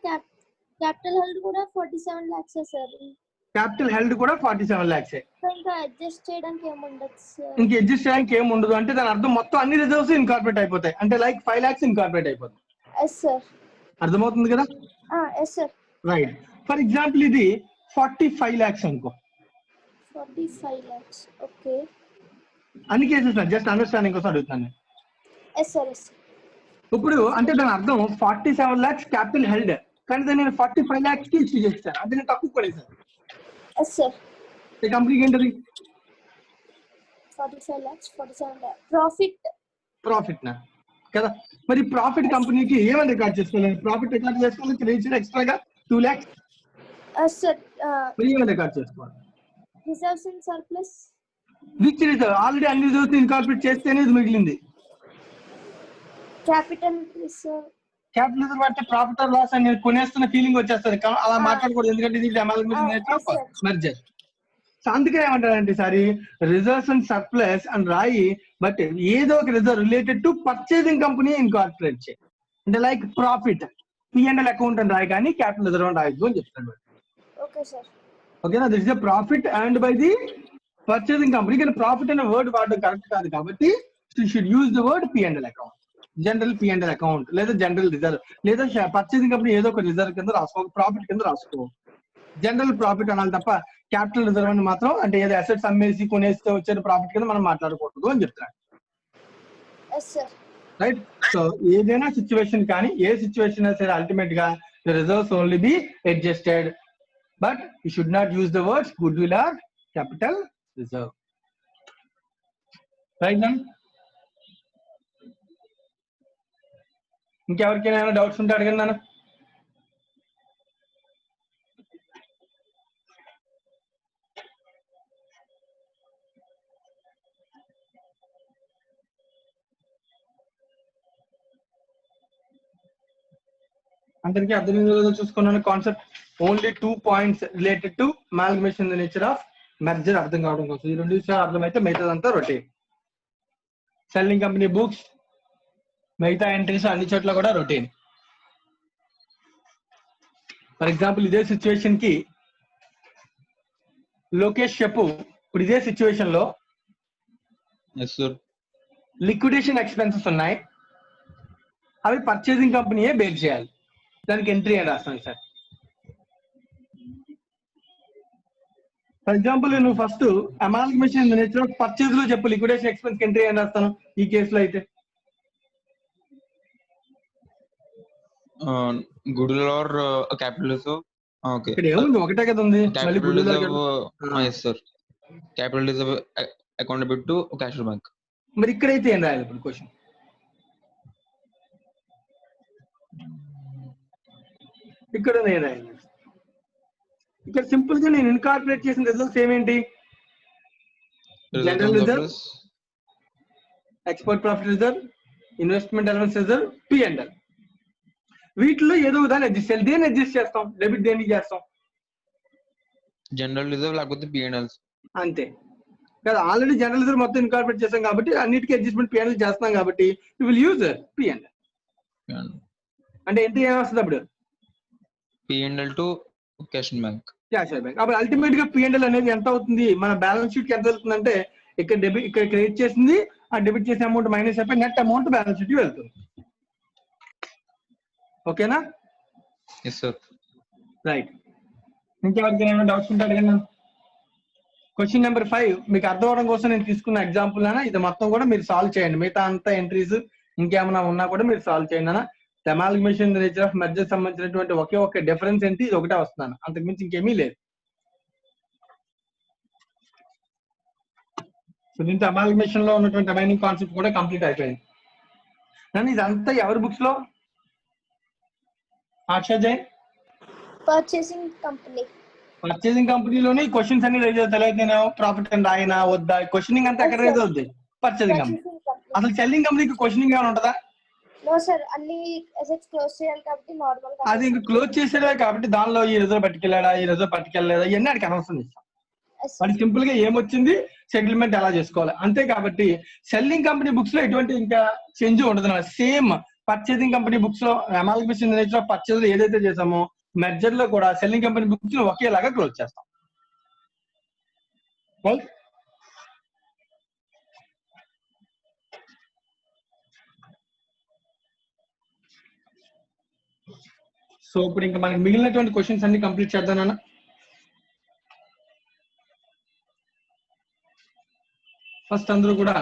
capital held కూడా 47 lakhs sir. క్యాపిటల్ హెల్డ్ కూడా 47 lakhs. ఇంకా అడ్జస్ట్ చేయడానికి ఏముండదు సార్. ఇంక అడ్జస్ట్ చేయడానికి ఏమి ఉండదు అంటే దాని అర్థం మొత్తం అన్ని రిజర్వ్స్ ఇన్కార్పొరేట్ అయిపోతాయి. అంటే లైక్ 5 lakhs ఇన్కార్పొరేట్ అయిపోతాయి. Yes sir. అర్థమవుతుంది కదా? Yes sir. Right. For example ఇది 45 lakhs అనుకో. 45 lakhs. ఓకే. అన్ని కేసెస్ జస్ట్ అండర్స్టాండింగ్ కోసం అడుగుతాను. Yes sir. ఎస్. ఇప్పుడు అంటే దాని అర్థం 47 lakhs క్యాపిటల్ హెల్డ్, కానీ దాన్ని నేను 45 lakhs కి ఇష్యూ చేస్తాను. అంటే నేను తక్కువ కొనేసాను. Yes sir. ఈ కంపెనీకి ఏంటది? 45 lakhs, 47 lakhs. ప్రాఫిట్ నా కదా. మరి ప్రాఫిట్ కంపెనీకి ఏమని రికార్డ్ చేసుకోవాలి? ప్రాఫిట్ రికార్డ్ చేసుకోవాలి, క్రెడిట్ ఎక్స్ట్రాగా 2 lakhs. సార్. మరి ఏమని రికార్డ్ చేసుకోవాలి? Reserves in surplus. Which reserve? Already అన్ని రిజర్వ్స్ ఇన్కార్పొరేట్ చేస్తేనే ఇది మిగిలింది. Capital sir. క్యాపిటల్ రిజర్వ్ అంటే ప్రాఫిట్ ఆర్ లాస్ అని నేను కొనేస్తున్న ఫీలింగ్ వచ్చేస్తుంది. అలా మాట్లాడకూడదు, ఎందుకంటే ఇది అమాల్గమేషన్ మెర్జర్. సో అందుకే ఏమంటారంటే సారి రిజర్వ్స్ అండ్ సర్ప్లస్ అని రాయి, బట్ ఏదో ఒక reserve related to purchasing company incorporate చేయి. అంటే లైక్ ప్రాఫిట్ P&L అకౌంట్ అని రాయి, కానీ క్యాపిటల్ రిజర్వ్ అని రాయొద్దు అని చెప్తాడు. Okay sir. ఓకేనా? This is the profit and by the purchasing company. కానీ ప్రాఫిట్ అనే వర్డ్ వాడడం కరెక్ట్ కాదు, కాబట్టి you should use the word P&L account, general P&L account, లేదా జనరల్ రిజర్వ్, లేదా పర్చేసింగ్ కంపెనీ ఏదో ఒక రిజర్వ్ కింద రాసుకో, ప్రాఫిట్ కింద రాసుకో. జనరల్ ప్రాఫిట్ అనాలి తప్ప క్యాపిటల్ రిజర్వ్ అని మాత్రం అంటే ఏదో అసెట్స్ అమ్మేసి కొనేస్తే వచ్చే ప్రాఫిట్ కింద మనం మాట్లాడకూడదు అని చెప్తున్నాడు. రైట్. సో ఏదైనా సిచ్యువేషన్ కానీ ఏ సిచ్యువేషన్ అయినా సరే అల్టిమేట్ గా the reserves only be adjusted, but you should not use the words good will or capital reserve. Right నా? ఇంకెవరికైనా ఏమైనా డౌట్స్ ఉంటే అడగండి నాన్న. అందరికీ అర్థమైందో చూసుకున్నాను concept. Only 2 points related to amalgamation in the nature of merger అర్థం కావడం కోసం. ఈ 2 విషయాలు అర్థమైతే మిగతాదంతా రొటీన్. సెల్లింగ్ కంపెనీ బుక్స్, మిగతా ఎంట్రీస్ అన్ని చోట్ల కూడా రొటీన్. ఫర్ ఎగ్జాంపుల్ ఇదే సిచ్యువేషన్ కి లోకేష్ చెప్పు. ఇప్పుడు ఇదే సిచ్యువేషన్ లో లిక్విడేషన్ ఎక్స్పెన్సెస్ ఉన్నాయి, అవి పర్చేసింగ్ కంపెనీయే బేర్ చేయాలి. దానికి ఎంట్రీ అని రాస్తాను సార్. ఫర్ ఎగ్జాంపుల్ నువ్వు first amalgamation in the nature of purchase లో చెప్పు లిక్విడేషన్ ఎక్స్పెన్స్ ఎంట్రీ అని రాస్తాను ఈ కేసులో అయితే. Goodwill or capital reserve. Okay, ఇక్కడ ఏముంది ఒకటే కదా ఉంది, మళ్ళీ క్యాపిటల్ గుడ్లు reserve. Yes sir, capital reserve accountable to cash bank. మరి ఇక్కడైతే ఏం రాయాలి ఇప్పుడు క్వశ్చన్? ఇక్కడ నేను రాయాలి. ఇక్కడ సింపుల్ గా నేను ఇన్కార్పొరేట్ చేసిన రిజల్ట్స్ ఏమేంటి? General reserve, export profit reserve, investment allowance reserve, P&L. వీటిలో ఏదో దాన్ని అడ్జస్ట్ చేయాలి. దేన్ని అడ్జస్ట్ చేస్తాం? డెబిట్ దేనికి చేస్తాం? జనరల్ రిజర్వ్ లేకపోతే P&L. అంతే కదా, ఆల్రెడీ జనరల్ రిజర్వ్ మొత్తం ఇన్కార్పొరేట్ చేస్తాం కాబట్టి అన్నిటికీ అడ్జస్ట్మెంట్ P&L చేస్తున్నాం కాబట్టి యూ విల్ యూజ్ P&L. అంటే ఎంట్రీ ఏమొస్తుంది అప్పుడు? P&L to cash bank. Cash bank. అప్పుడు అల్టిమేట్ గా P&L అనేది ఎంత అవుతుంది? మన బ్యాలెన్స్ షీట్ కి ఎంత వెళ్తుందంటే ఇక్కడ డెబిట్, ఇక్కడ క్రెడిట్ చేసింది, ఆ డెబిట్ చేసిన అమౌంట్ మైనస్ అయిపోయి నెట్ అమౌంట్ బ్యాలెన్స్ షీట్ కి వెళ్తుంది. ఓకేనా? Yes sir. రైట్. ఇంకెవరికైనా ఏమైనా డౌట్స్ ఉంటే అడగండి. క్వశ్చన్ నెంబర్ 5 మీకు అర్థం అవడం కోసం నేను తీసుకున్న ఎగ్జాంపుల్ అయినా ఇది మొత్తం కూడా మీరు సాల్వ్ చేయండి. మిగతా అంతా ఎంట్రీస్ ఇంకేమైనా ఉన్నా కూడా మీరు సాల్వ్ చేయండి అన్న. అమాల్గమేషన్ నేచర్ ఆఫ్ మెర్జర్ సంబంధించినటువంటి ఒకే ఒక డిఫరెన్స్ ఏంటి? ఇది ఒకటే వస్తున్నాను, అంతకుమించి ఇంకేమీ లేదు. సో దీంతో అమాల్గమేషన్ లో ఉన్నటువంటి రిమైనింగ్ కాన్సెప్ట్ కూడా కంప్లీట్ అయిపోయింది. కానీ ఇదంతా ఎవరి బుక్స్ లో? Aksha Jain purchasing company. Purchasing కంపెనీలోనే క్వశ్చన్స్ అన్ని రైజ్ అవుతాయి. తెలియదు నేను ప్రాఫిట్ అండ్ రాయినా వద్దా, క్వశ్చనింగ్ అంతా ఎక్కడ రైజ్ అవుతుంది? Purchasing company. అసలు సెల్లింగ్ కంపెనీకి క్వశ్చనింగ్ ఏమైనా ఉంటుందా? నో సార్, అన్ని అసెట్స్ క్లోజ్ చేయాలి కాబట్టి నార్మల్ గా అది ఇంక క్లోజ్ చేసేదే కాబట్టి దానిలో ఈ రిజర్వ్ పట్టుకెళ్ళాడా, ఈ రిజర్వ్ పట్టుకెళ్ళలేదా, ఇవన్నీ అడిగి అనవసరం ఇస్తాం. వాడికి సింపుల్ గా ఏమొచ్చింది, సెటిల్మెంట్ ఎలా చేసుకోవాలి అంతే. కాబట్టి సెల్లింగ్ కంపెనీ బుక్స్ లో ఎటువంటి ఇంకా చేంజ్ ఉండదు. సేమ్ పర్చేసింగ్ కంపెనీ బుక్స్ లో అమాల్గమేషన్ నేచర్ ఆఫ్ పర్చేజ్ లో ఏదైతే చేసామో మెర్జర్ లో కూడా సెల్లింగ్ కంపెనీ బుక్స్ లో ఒకేలాగా క్లోజ్ చేస్తాం. సో ఇప్పుడు ఇంకా మనకి మిగిలినటువంటి క్వశ్చన్స్ అన్ని కంప్లీట్ చేద్దాం అన్న. ఫస్ట్ అందరూ కూడా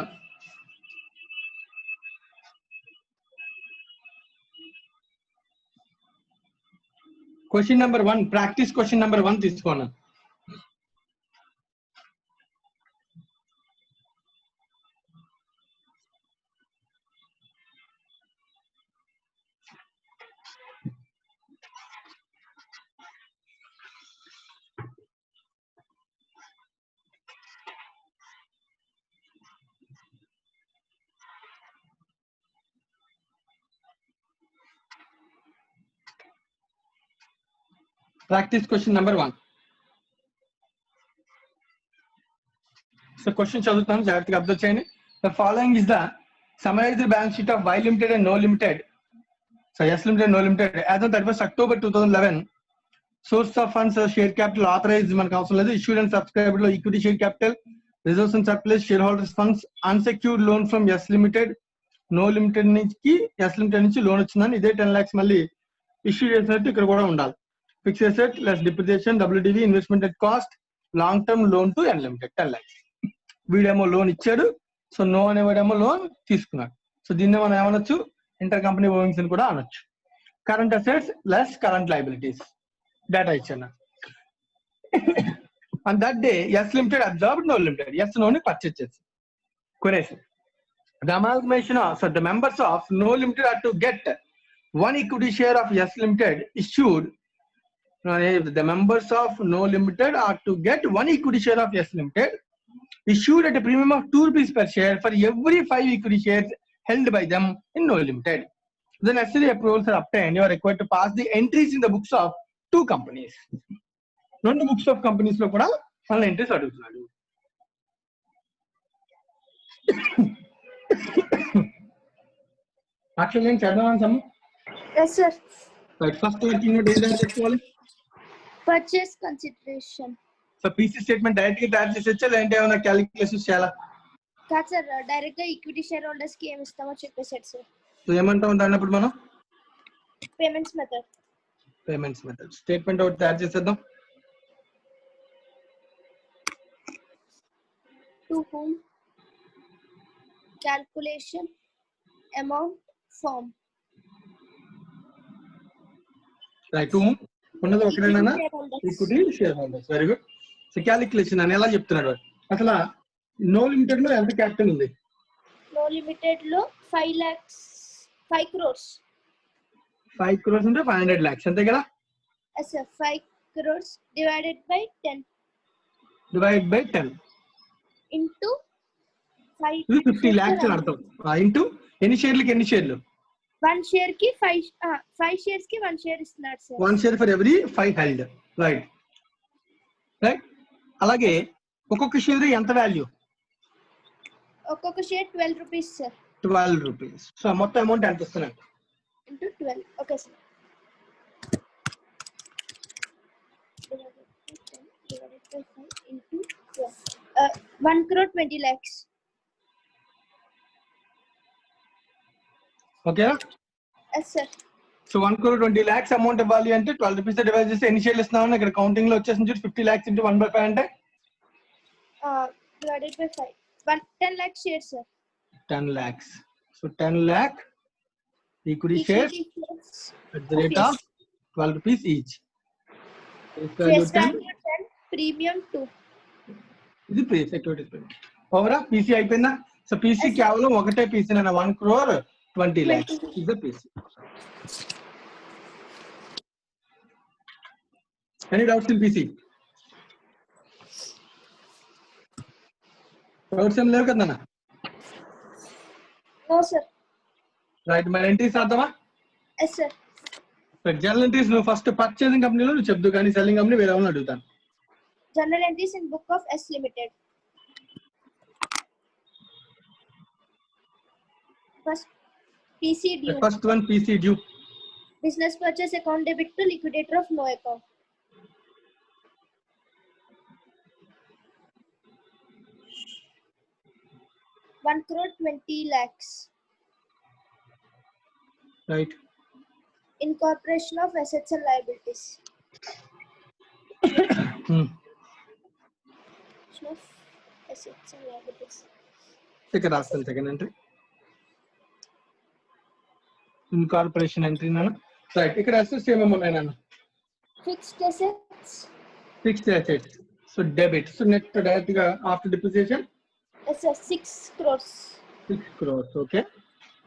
question number 1 practice question number 1 తీసుకోండి. Practice question number 1. So question చదువుతాను, జాగ్రత్తగా అబ్జర్వ్ చేయండి. The following is the summarized balance sheet of Y Limited and No Limited. So S Limited, No Limited as on 31st October 2011. Source of funds, share capital authorized మనకు అవసరం లేదు. Issued and subscribed లో equity share capital, reserves and surplus, shareholders funds, unsecured loan from S Limited, No Limited నుంచి S Limited నుంచి loan వచ్చిందని ఇదే 10 lakhs మళ్ళీ issue చేసినట్టు ఇక్కడ కూడా ఉండాలి. Fixed asset less depreciation, WDV, investment at cost, long term loan to N Limited 10 lakhs. వీడేమో లోన్ ఇచ్చాడు, సో నో అనేవాడేమో లోన్ తీసుకున్నాడు. సో దీన్ని మనం ఏమనొచ్చు, ఇంటర్ కంపెనీ ఓవింగ్స్ అని కూడా అనొచ్చు. Current assets less current liabilities data ఇచ్చాను. And that day S limited absorbed No limited, S నోని పర్చేజ్ చేసి కొనేసి. The amalgamation of, so the members of No Limited are to get one equity share of S Limited issued. The members of No Limited are to get one equity share of S Limited issued at a premium of 2 rupees per share for every 5 equity shares held by them in No Limited. The necessary approvals are obtained. You are required to pass the entries in the books of 2 companies. Not the books of companies lo kuda మన entries అడుగుతున్నాడు. Actually నేను చదవను some. yes sir. Right, first working note ఏం రాసుకోవాలి? Purchase consideration. So PC statement direct గా తయారు చేసేచ్చా లేదంటే ఏమైనా calculations చేయాలా? కాదు సార్, డైరెక్ట్ గా ఈక్విటీ షేర్ హోల్డర్స్ కి ఏమి ఇస్తామో చెప్పేసాడు సార్. సో ఏమంటాం దాన్ని అప్పుడు మనం payments method. Payments method. Statement ఒకటి తయారు చేసేద్దాం. To whom, calculation, amount, form. Right. To ఉన్నది ఒకటేనా? Shareholders. Equity share holders. Very good. So calculation అని ఎలా చెప్తున్నాడు వాడు? అసలు నో లిమిటెడ్ లో ఎంత క్యాపిటల్ ఉంది? No limited లో 5 lakhs, 5 crores. 5 crores అంటే 500 lakhs అంతే కదా? Yes sir, 5 crores divided by 10 divide by 10 into 5. ఇది 50 lakhs అని అర్థం. ఇంటూ ఎన్ని షేర్లకి ఎన్ని షేర్లు? 1 share కి 5 shares కి 1 share ఇస్తున్నాడు sir. 1 share for every 5 held. Right. Right. అలాగే ఒక్కొక్క షేర్ ఎంత వాల్యూ? ఒక్కొక్క share 12 rupees sir. 12 rupees. So మొత్తం అమౌంట్ ఎంత వస్తున్నాయి? Into 12. Okay sir. Divided by 5 into 12. 1 crore 20 lakhs. ఓకేనా? Yes sir. So 1 crore 20 lakhs amount ఇవ్వాలి అంటే 12 రూపీస్ డివైడ్ చేస్తే ఎన్ని షేర్లు ఇస్తున్నామని ఇక్కడ కౌంటింగ్ లో వచ్చేసింది. 50 lakhs into 1/5 అంటే Divided by 5. 10 lakh shares sir. 10 lakhs. So 10 lakh equity shares shares. at the rate of 12 rupees each. Face value 10, premium 2. ఇది ప్రీ సెక్యూరిటీస్ పేమెంట్. ఓవరా పీసీ అయిపోయిందా? సో పీసీ కేవలం ఒకటే పీసీ అన్న 1 crore 20 lakhs is the PC. Any doubts in PC? Doubts ఏం లేవు కదా? No sir. రైట్. మరి ఎంట్రీస్ రాద్దామా? Yes sir. జనరల్ ఎంట్రీస్ నువ్వు ఫస్ట్ పర్చేసింగ్ కంపెనీలో నువ్వు చెప్దు, కానీ సెల్లింగ్ కంపెనీ వేరే వాళ్ళని అడుగుతాను. Journal entries in book of S Limited. First, PC due. First one PC due. Business purchase account debit to liquidator of no account. One crore 20 lakhs. Right. Incorporation of assets and liabilities. Of assets and liabilities. ఇక్కడ రాస్తాను second entry. Incorporation entry నాన్న. Right. ఇక్కడ assets ఏమేమి ఉన్నాయి నాన్న? Fixed assets. Fixed assets. So debit. So net direct గా after depreciation Yes sir, 6 crores. 6 crores. Okay.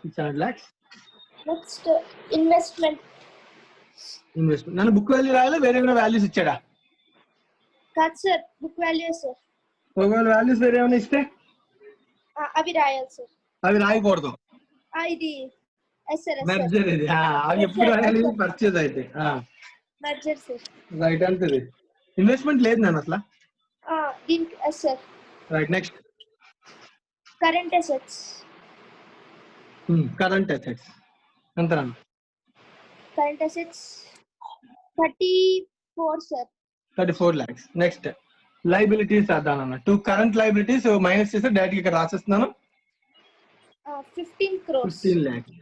600 lakhs. Next, investment. Investment. నన్ను book value రాయాలి, వేరే ఏమైనా వాల్యూస్ ఇచ్చాడా? కాదు సార్, బుక్ వాల్యూ సార్. ఒకవేళ వాల్యూస్ వేరే ఏమైనా ఇస్తే అవి రాయాలి సార్. అవి రాయకూడదు. ఇది ఎస్ సార్. మెర్జర్ ఇది. అవి ఎప్పుడు రాయాలి? పర్చేజ్ అయితే మెర్జర్ సార్. రైట్. అంతే. ఇన్వెస్ట్మెంట్ లేదు నేను అసలు. దీనికి yes sir. Right. Next current assets. Current assets ఎంత నాన్న? Current assets 34 sir. 34 lakhs. Next liabilities అదానన్న. 2 కరెంట్ లైబిలిటీస్ మైనస్ చేస్తే డైరెక్ట్ ఇక్కడ రాసేస్తున్నాను. 15 crores. 15 lakhs.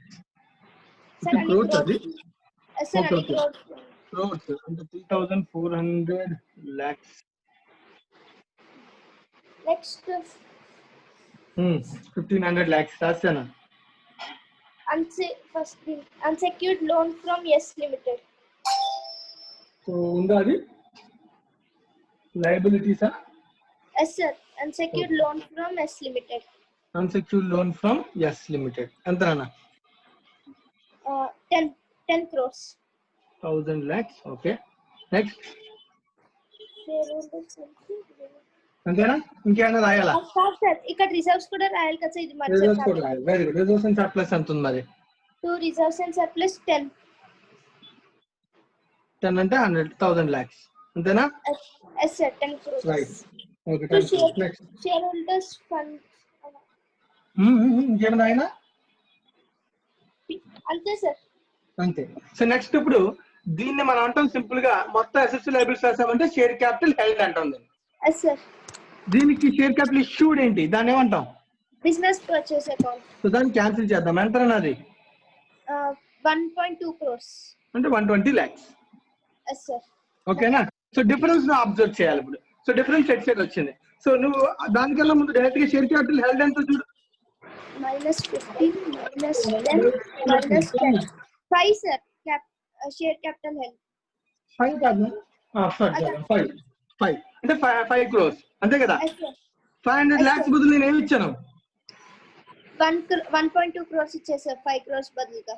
సార్, 15 crores అది. Yes sir. Okay, okay. Crores అంటే 3400 lakhs. నెక్స్ట్ 1500 lakhs రాసాను. First unsecured loan from S limited. So ఉందా అది లైబిలిటీసా? Yes sir. Unsecured loan from S limited. Unsecured loan from S limited ఎంత నాన్న? 10 crores. 1000 lakhs. Okay. Next అంతేనా? ఇంకేమైనా రాయాలా? Sir ఇక్కడ reserves కూడా రాయాలి కదా సార్. ఇది రిజర్వ్స్ కూడా రాయాలి. Very good. Reserves and surplus ఎంత ఉంది మరి? 2 reserves and surplus 10. 10 అంటే 100,000 lakhs అంతేనా? Yes sir, 10 crores. Right. Okay. 10 crores. Next Shareholders fund. ఇంకేమైనా రాయనా? అంతే సార్. అంతే. సో నెక్స్ట్ ఇప్పుడు దీన్ని మనం అంటాం సింపుల్ గా మొత్తం అసెట్స్ లయబిలిటీస్ రాసామంటే షేర్ క్యాపిటల్ హెల్డ్ అంటాం. Yes sir. దీనికి షేర్ క్యాపిటల్ ఇష్యూడ్ ఏంటి? దాన్ని ఏమంటాం? Business purchase account. సో దాన్ని క్యాన్సిల్ చేద్దాం. ఎంత అది? 1.2 crores. అంటే 120 lakhs. Yes, sir. ఓకేనా? సో డిఫరెన్స్ ను అబ్జర్వ్ చేయాలి ఇప్పుడు. సో డిఫరెన్స్ ఎట్ సైడ్ వచ్చింది. సో నువ్వు దానికన్నా ముందు డైరెక్ట్ గా షేర్ క్యాపిటల్ హెల్డ్ ఎంత చూడు. -15 -10 -10. 5, sir. Share capital held. 5 కాదు. సారీ 5 అంటే 5 crores అంతే కదా? Yes, sir. 500 lakhs బదులు నేను ఏమి ఇచ్చాను? 1.2 crores ఇచ్చే సార్ 5 crores బదులుగా.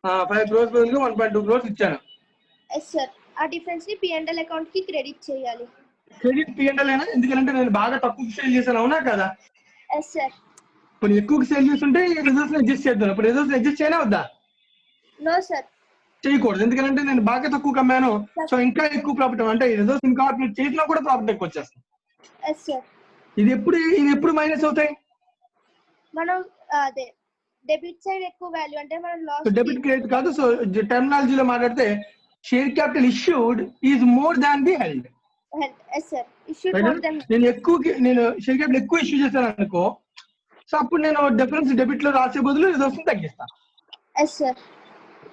5 crores బదులుగా 1.2 crores ఇచ్చాను. Yes sir. ఆ డిఫరెన్స్ ని P&L అకౌంట్ కి క్రెడిట్ చేయాలి. క్రెడిట్ P&L అయినా ఎందుకంటే నేను బాగా తక్కువ సేల్ చేశాను అవునా కదా? Yes sir. ఇప్పుడు ఎక్కువ సేల్ చేస్తుంటే రిజల్ట్స్ అడ్జస్ట్ చేద్దాం. ఇప్పుడు రిజల్ట్స్ అడ్జస్ట్ చేయనా వద్దా? No sir. చేయకూడదు ఎందుకంటే నేను బాగా తక్కువ కమ్మాను. సో ఇంకా ఎక్కువ ప్రాఫిట్ అంటే రిజల్ట్స్ ఇన్కార్పొరేట్ చేసినా కూడా ప్రాఫిట్ ఎక్కువ వచ్చేస్తుంది. Yes sir. ఇది ఎప్పుడు మైనస్ అవుతాయి? మనం అదే డెబిట్ సైడ్ ఎక్కువ వాల్యూ అంటే మనం లాస్. డెబిట్ క్రెడిట్ కాదు. సో టెర్మినాలజీలో మాట్లాడితే share capital issued is more than the held. Yes sir. Issued more than. నేను షేర్ క్యాపిటల్ ఎక్కువ ఇష్యూ చేశాను అనుకో, సో అప్పుడు నేను డిఫరెన్స్ డెబిట్ లో రాసే బదులు రిజల్ట్స్ తగ్గిస్తాను. Yes sir.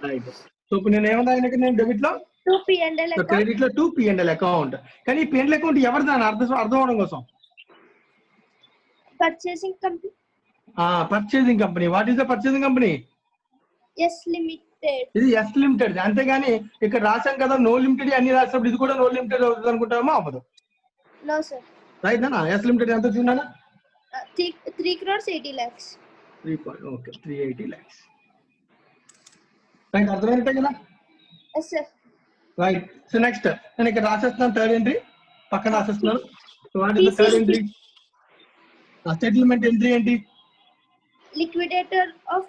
రైట్. సో ఇప్పుడు నేను ఏమన్నా నేను డెబిట్ లో టు P&L అకౌంట్, క్రెడిట్ లో టు P&L అకౌంట్. కానీ P&L అకౌంట్ ఎవరు దాని అర్థం అవడం కోసం? Purchasing company. Purchasing company. What is the purchasing company? S limited. ఇది ఎస్ లిమిటెడ్. అంతేగాని ఇక్కడ రాసాం కదా నో లిమిటెడ్ అన్ని రాసినప్పుడు ఇది కూడా నో లిమిటెడ్ అవుతుంది అనుకుంటామో అవ్వదు. No sir. రైట్ నా ఎస్ లిమిటెడ్ ఎంత చూడాలా? 3 crores 80 lakhs. 380 lakhs. రైట్ అర్థమైనట్టే కదా? Yes sir. Right. So next నేను ఇక్కడ రాసేస్తున్నాను థర్డ్ ఎంట్రీ పక్కన రాసేస్తున్నాను. So what is the third entry? Settlement entry ఏంటి? Liquidator of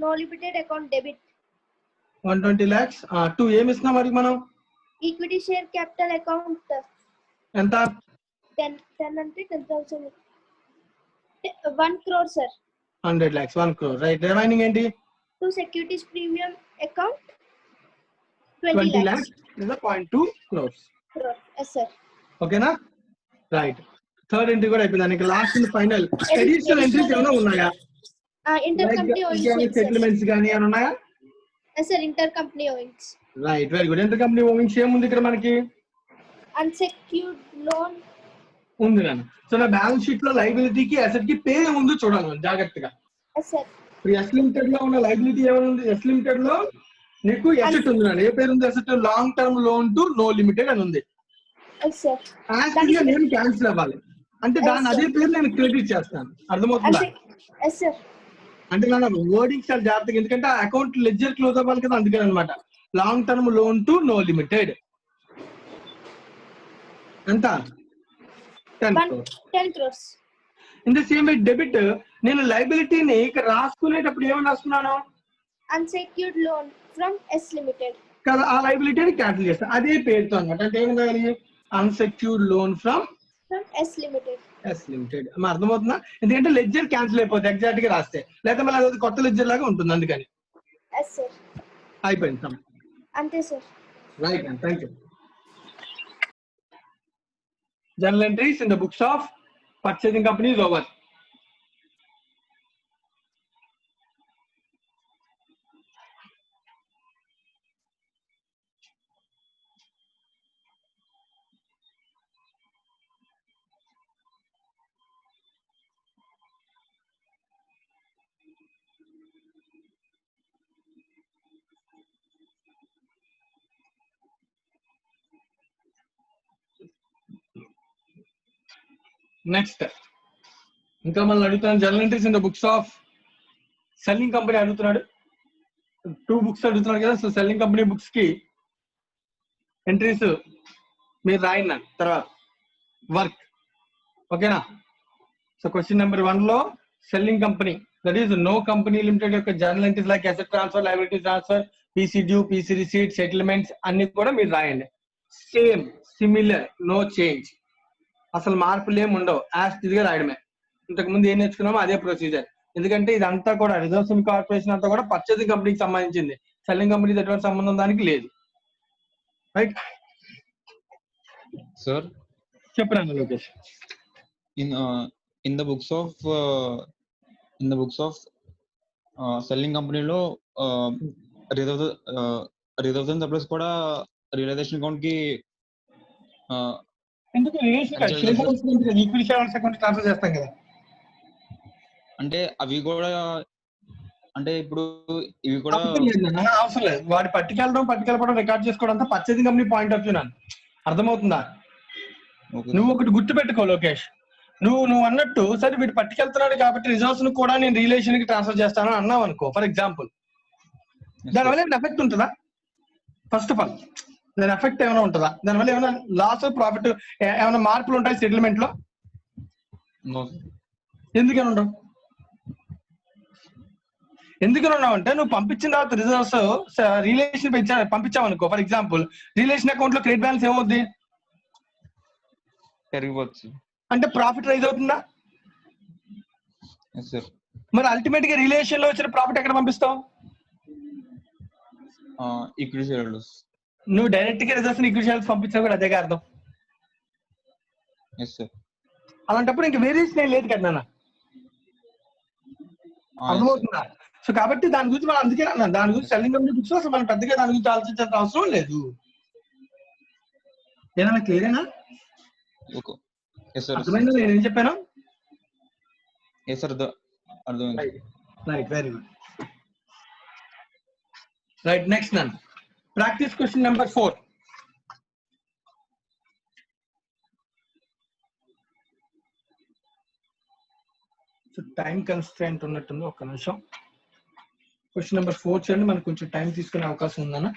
No limited account debit 120 lakhs. To ఏమి ఇస్తున్నాం మరి మనం? ఈక్విటీ షేర్ క్యాపిటల్ అకౌంట్ ఎంత? 10 అంటే 10,000. 1 crore సార్. 100 lakhs 1 crore. రైట్. రిమైనింగ్ ఏంటి? To securities premium account 20 20 lakhs is a 0.2 crores. Yes sir. ఓకేనా? రైట్. థర్డ్ ఎంట్రీ కూడా అయిపోయింది. దానికి last and final additional entries ఏమైనా ఉన్నాయా? Inter company owings. సెటిల్మెంట్స్ కానీ ఏమైనా ఉన్నాయా? Yes sir. Inter company owings. Right. Very good. Inter company owings ఏముంది ఇక్కడ మనకి? అన్సెక్యూర్డ్ లోన్ ఉంది నాన్న. సో నా బ్యాలెన్స్ షీట్ లో లైబిలిటీకి అసెట్ కి పేరు ఏముందో చూడాలి మనం జాగ్రత్తగా. Yes sir. ఇప్పుడు ఎస్ లిమిటెడ్ లో ఉన్న లైబిలిటీ ఏమైనా? ఎస్ లిమిటెడ్ లో నీకు అసెట్ ఉంది నాన్న. ఏ పేరు ఉంది? Asset long term loan to no limited అని ఉంది. Yes sir. యాక్చువల్గా నేను క్యాన్సిల్ అవ్వాలి అంటే దాన్ని అదే పేరు నేను క్రెడిట్ చేస్తాను. అర్థమవుతుందా? Yes sir. అంటే నా వర్డింగ్ చాలా జాగ్రత్తగా ఎందుకంటే ఆ అకౌంట్ లెడ్జర్ క్లోజ్ అవ్వాలి కదా అందుకని అనమాట. Long term loan to no limited ఎంత? 10 crores. In the same way debit నేను లైబిలిటీని ఇక్కడ రాసుకునేటప్పుడు ఏమని రాసుకున్నాను? Unsecured loan from S limited కదా. ఆ లైబిలిటీని క్యాన్సిల్ చేస్తాను అదే పేరుతో అనమాట. అంటే ఏం కావాలి? Unsecured loan from S limited. S limited. అర్థమవుతుందా? ఎందుకంటే లెడ్జర్ క్యాన్సిల్ అయిపోతుంది ఎగ్జాక్ట్ గా రాస్తే, లేకపోతే మళ్ళీ అది కొత్త లెడ్జర్ లాగా ఉంటుంది అందుకని. Yes sir. అయిపోయింది. అంతే sir. Right and thank you. Journal entries in the books of purchasing companies over. Next ఇంకా మనం అడుగుతున్నాను journal entries in the books of selling company అడుగుతున్నాడు. 2 books అడుగుతున్నాడు కదా. సో సెల్లింగ్ కంపెనీ బుక్స్ కి ఎంట్రీస్ మీరు రాయండి తర్వాత వర్క్. ఓకేనా? సో క్వశ్చన్ నెంబర్ 1 లో selling company that is No company limited యొక్క journal entries like asset transfer, liability transfer, PC due, PC receipt, settlements అన్ని కూడా మీరు రాయండి. Same, similar, no change. అసలు మార్పులు ఏమి ఉండవు. యాజ్ గా రాయడమే. ఇంతకు ముందు ఏం నేర్చుకున్నామో అదే ప్రొసీజర్. ఎందుకంటే ఇదంతా కూడా రిజర్వ్స్ కార్పొరేషన్ అంతా కూడా పర్చేసింగ్ కంపెనీకి సంబంధించింది. సెల్లింగ్ కంపెనీ ఎటువంటి సంబంధం దానికి లేదు. Right sir? చెప్పండి Lokesh. in the books of selling company లో రిజర్వ్ సర్ప్లస్ కూడా రియలైజేషన్ అకౌంట్ కి ఎందుకు relation equity share account transfer చేస్తాం కదా. అంటే అవి కూడా అంటే ఇప్పుడు ఇవి కూడా అవసరం లేదు. వాడి పట్టుకెళ్ళడం రికార్డ్ చేసుకోవడం అంతా purchasing company point of view నన్ను అర్థమవుతుందా. నువ్వు ఒకటి గుర్తు పెట్టుకో లోకేష్, నువ్వు అన్నట్టు సరే వీడు పట్టుకెళ్తున్నాడు కాబట్టి రిజర్వ్స్ ను కూడా నేను రిలేషన్ కి ట్రాన్స్ఫర్ చేస్తాను అన్నావు అనుకో ఫర్ ఎగ్జాంపుల్, దానివల్ల ఏమైనా ఎఫెక్ట్ ఉంటుందా? ఫస్ట్ ఆఫ్ ఆల్ దాని ఎఫెక్ట్ ఏమైనా ఉంటుందా? దానివల్ల ఏమైనా లాస్ ప్రాఫిట్ ఏమైనా మార్పులు ఉంటాయి సెటిల్మెంట్ లో? ఎందుకని ఉండవు? ఎందుకని ఉన్నావు అంటే నువ్వు పంపించిన తర్వాత రిజర్వ్స్ రిలేషన్ పంపించావు అనుకో ఫర్ ఎగ్జాంపుల్, రిలేషన్ అకౌంట్ లో క్రెడిట్ బ్యాలెన్స్ ఏమవుద్ది? పెరిగిపోవచ్చు. అంటే ప్రాఫిట్ రైజ్ అవుతుందా? మరి అల్టిమేట్ గా రిలేషన్ లో వచ్చిన ప్రాఫిట్ ఎక్కడ పంపిస్తావు? Equity shares. నువ్వు డైరెక్ట్ గా రిజర్వ్స్ ఈక్విటీ షేర్స్ పంపించినా కూడా అదే అర్థం. అలాంటప్పుడు ఇంక వేరియేషన్ ఏం లేదు కదా నాన్న, అర్థమవుతుందా? సో కాబట్టి దాని గురించి మనం అందుకే అన్నాను, దాని గురించి సెల్లింగ్ కంపెనీ బుక్స్ అసలు మనం పెద్దగా దాని గురించి ఆలోచించాల్సిన అవసరం లేదు. ఏదైనా క్లియరేనా? అర్థమైందా నేను ఏం చెప్పాను? Right, very good. Right, next నన్ను practice question number 4. So time constraint ఉన్నట్టుంది, ఒక్క నిమిషం. క్వశ్చన్ నెంబర్ 4 చేయండి, మనకు కొంచెం టైం తీసుకునే అవకాశం ఉందన్న.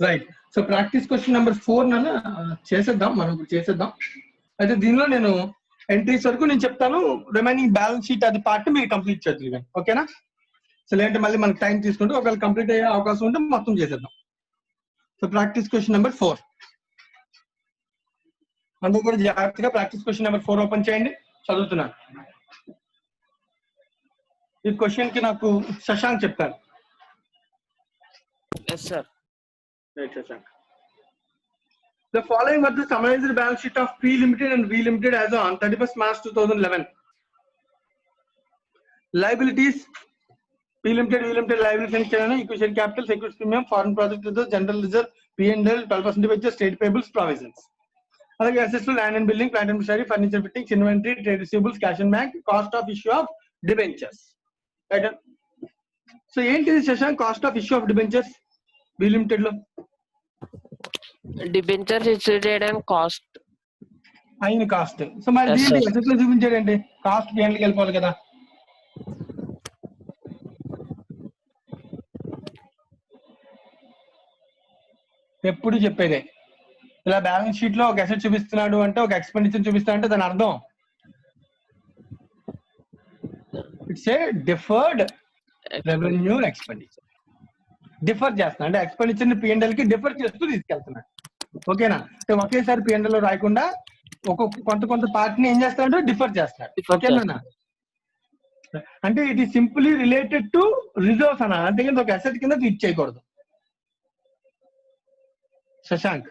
Right, so practice question number 4 నన్న చేసేద్దాం, మనం చేసేద్దాం. అయితే దీనిలో నేను ఎంట్రీస్ వరకు నేను చెప్తాను, రిమైనింగ్ బ్యాలెన్స్ షీట్ అది పార్ట్ మీరు కంప్లీట్ చేద్దరు, ఓకేనా? సో లేదంటే మళ్ళీ మనకు టైం తీసుకుంటే ఒకవేళ కంప్లీట్ అయ్యే అవకాశం ఉంటే మొత్తం చేసేద్దాం. సో ప్రాక్టీస్ క్వశ్చన్ నెంబర్ 4 అందరూ కూడా జాగ్రత్తగా ప్రాక్టీస్ క్వశ్చన్ నెంబర్ 4 ఓపెన్ చేయండి, చదువుతున్నాను. ఈ క్వశ్చన్ కి నాకు శశాంక్ చెప్తారు. Right, Shashank. The following was the summarized balance sheet of P Limited and V Limited as on 31st March 2011. Liabilities: P Limited, V Limited liabilities and channel, equity capital, security premium, foreign project reserve, general reserve, P&L, 12% debentures, trade payables, provisions. Other assets: land and building, plant and machinery, furniture fittings, inventory, trade receivables, cash and bank, cost of issue of debentures. Right? So, ఏంటిది Shashank cost of issue of debentures V Limited లో? Debentures issue చేయడానికి cost అయిన cost. So మరి దీన్ని assets లో చూపించాడంటే cost P&L కి వెళ్ళిపోవాలి కదా. ఎప్పుడు చెప్పేదే ఇలా బ్యాలెన్స్ షీట్ లో ఒక అసెట్ చూపిస్తున్నాడు అంటే ఒక ఎక్స్పెండిచర్ చూపిస్తాడు అంటే దాని అర్థం it's a deferred revenue expenditure. Differ చేస్తున్నా అంటే ఎక్స్పెండిచర్ ని P&L కి డిఫర్ చేస్తూ తీసుకెళ్తున్నాడు, ఓకేనా? ఒకేసారి P&L లో రాయకుండా కొంత పార్ట్ ని ఏం చేస్తాడు, డిఫర్ చేస్తాడు, ఓకేనా? అంటే it is simply related to reserves అన్న, అంటే ఒక అసెట్ కింద ట్రీట్ చేయకూడదు. శశాంక్,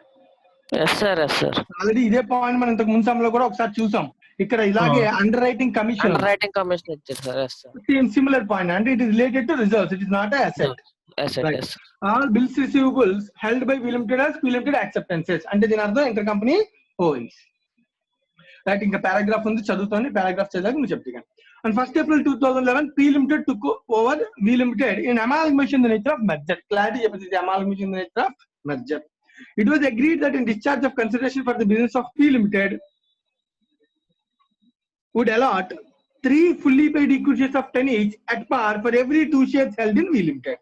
ఆల్రెడీ ఇదే పాయింట్ మనం ఇంతకు ముందు సమయంలో కూడా ఒకసారి చూసాం. ఇక్కడ ఇలాగే underwriting commission similar point, అంటే it is related to reserves, it is not a asset. All bills receivables held by V Limited as P Limited acceptances, అంటే దీని అర్థం ఇంటర్ కంపెనీ ఓయింగ్స్. రైట్, ఇంకా పారాగ్రాఫ్ ఉంది, చదువుతాను. Paragraph చదివాక నువ్వు చెప్తాను. On 1st April 2011, P Limited took over V Limited in amalgamation in the nature of merger. Clarity చెప్పేసి amalgamation in the nature of merger. It was agreed that in discharge of consideration for the business of P Limited would allot 3 fully paid equity shares of 10 each at par for every 2 shares held in V Limited.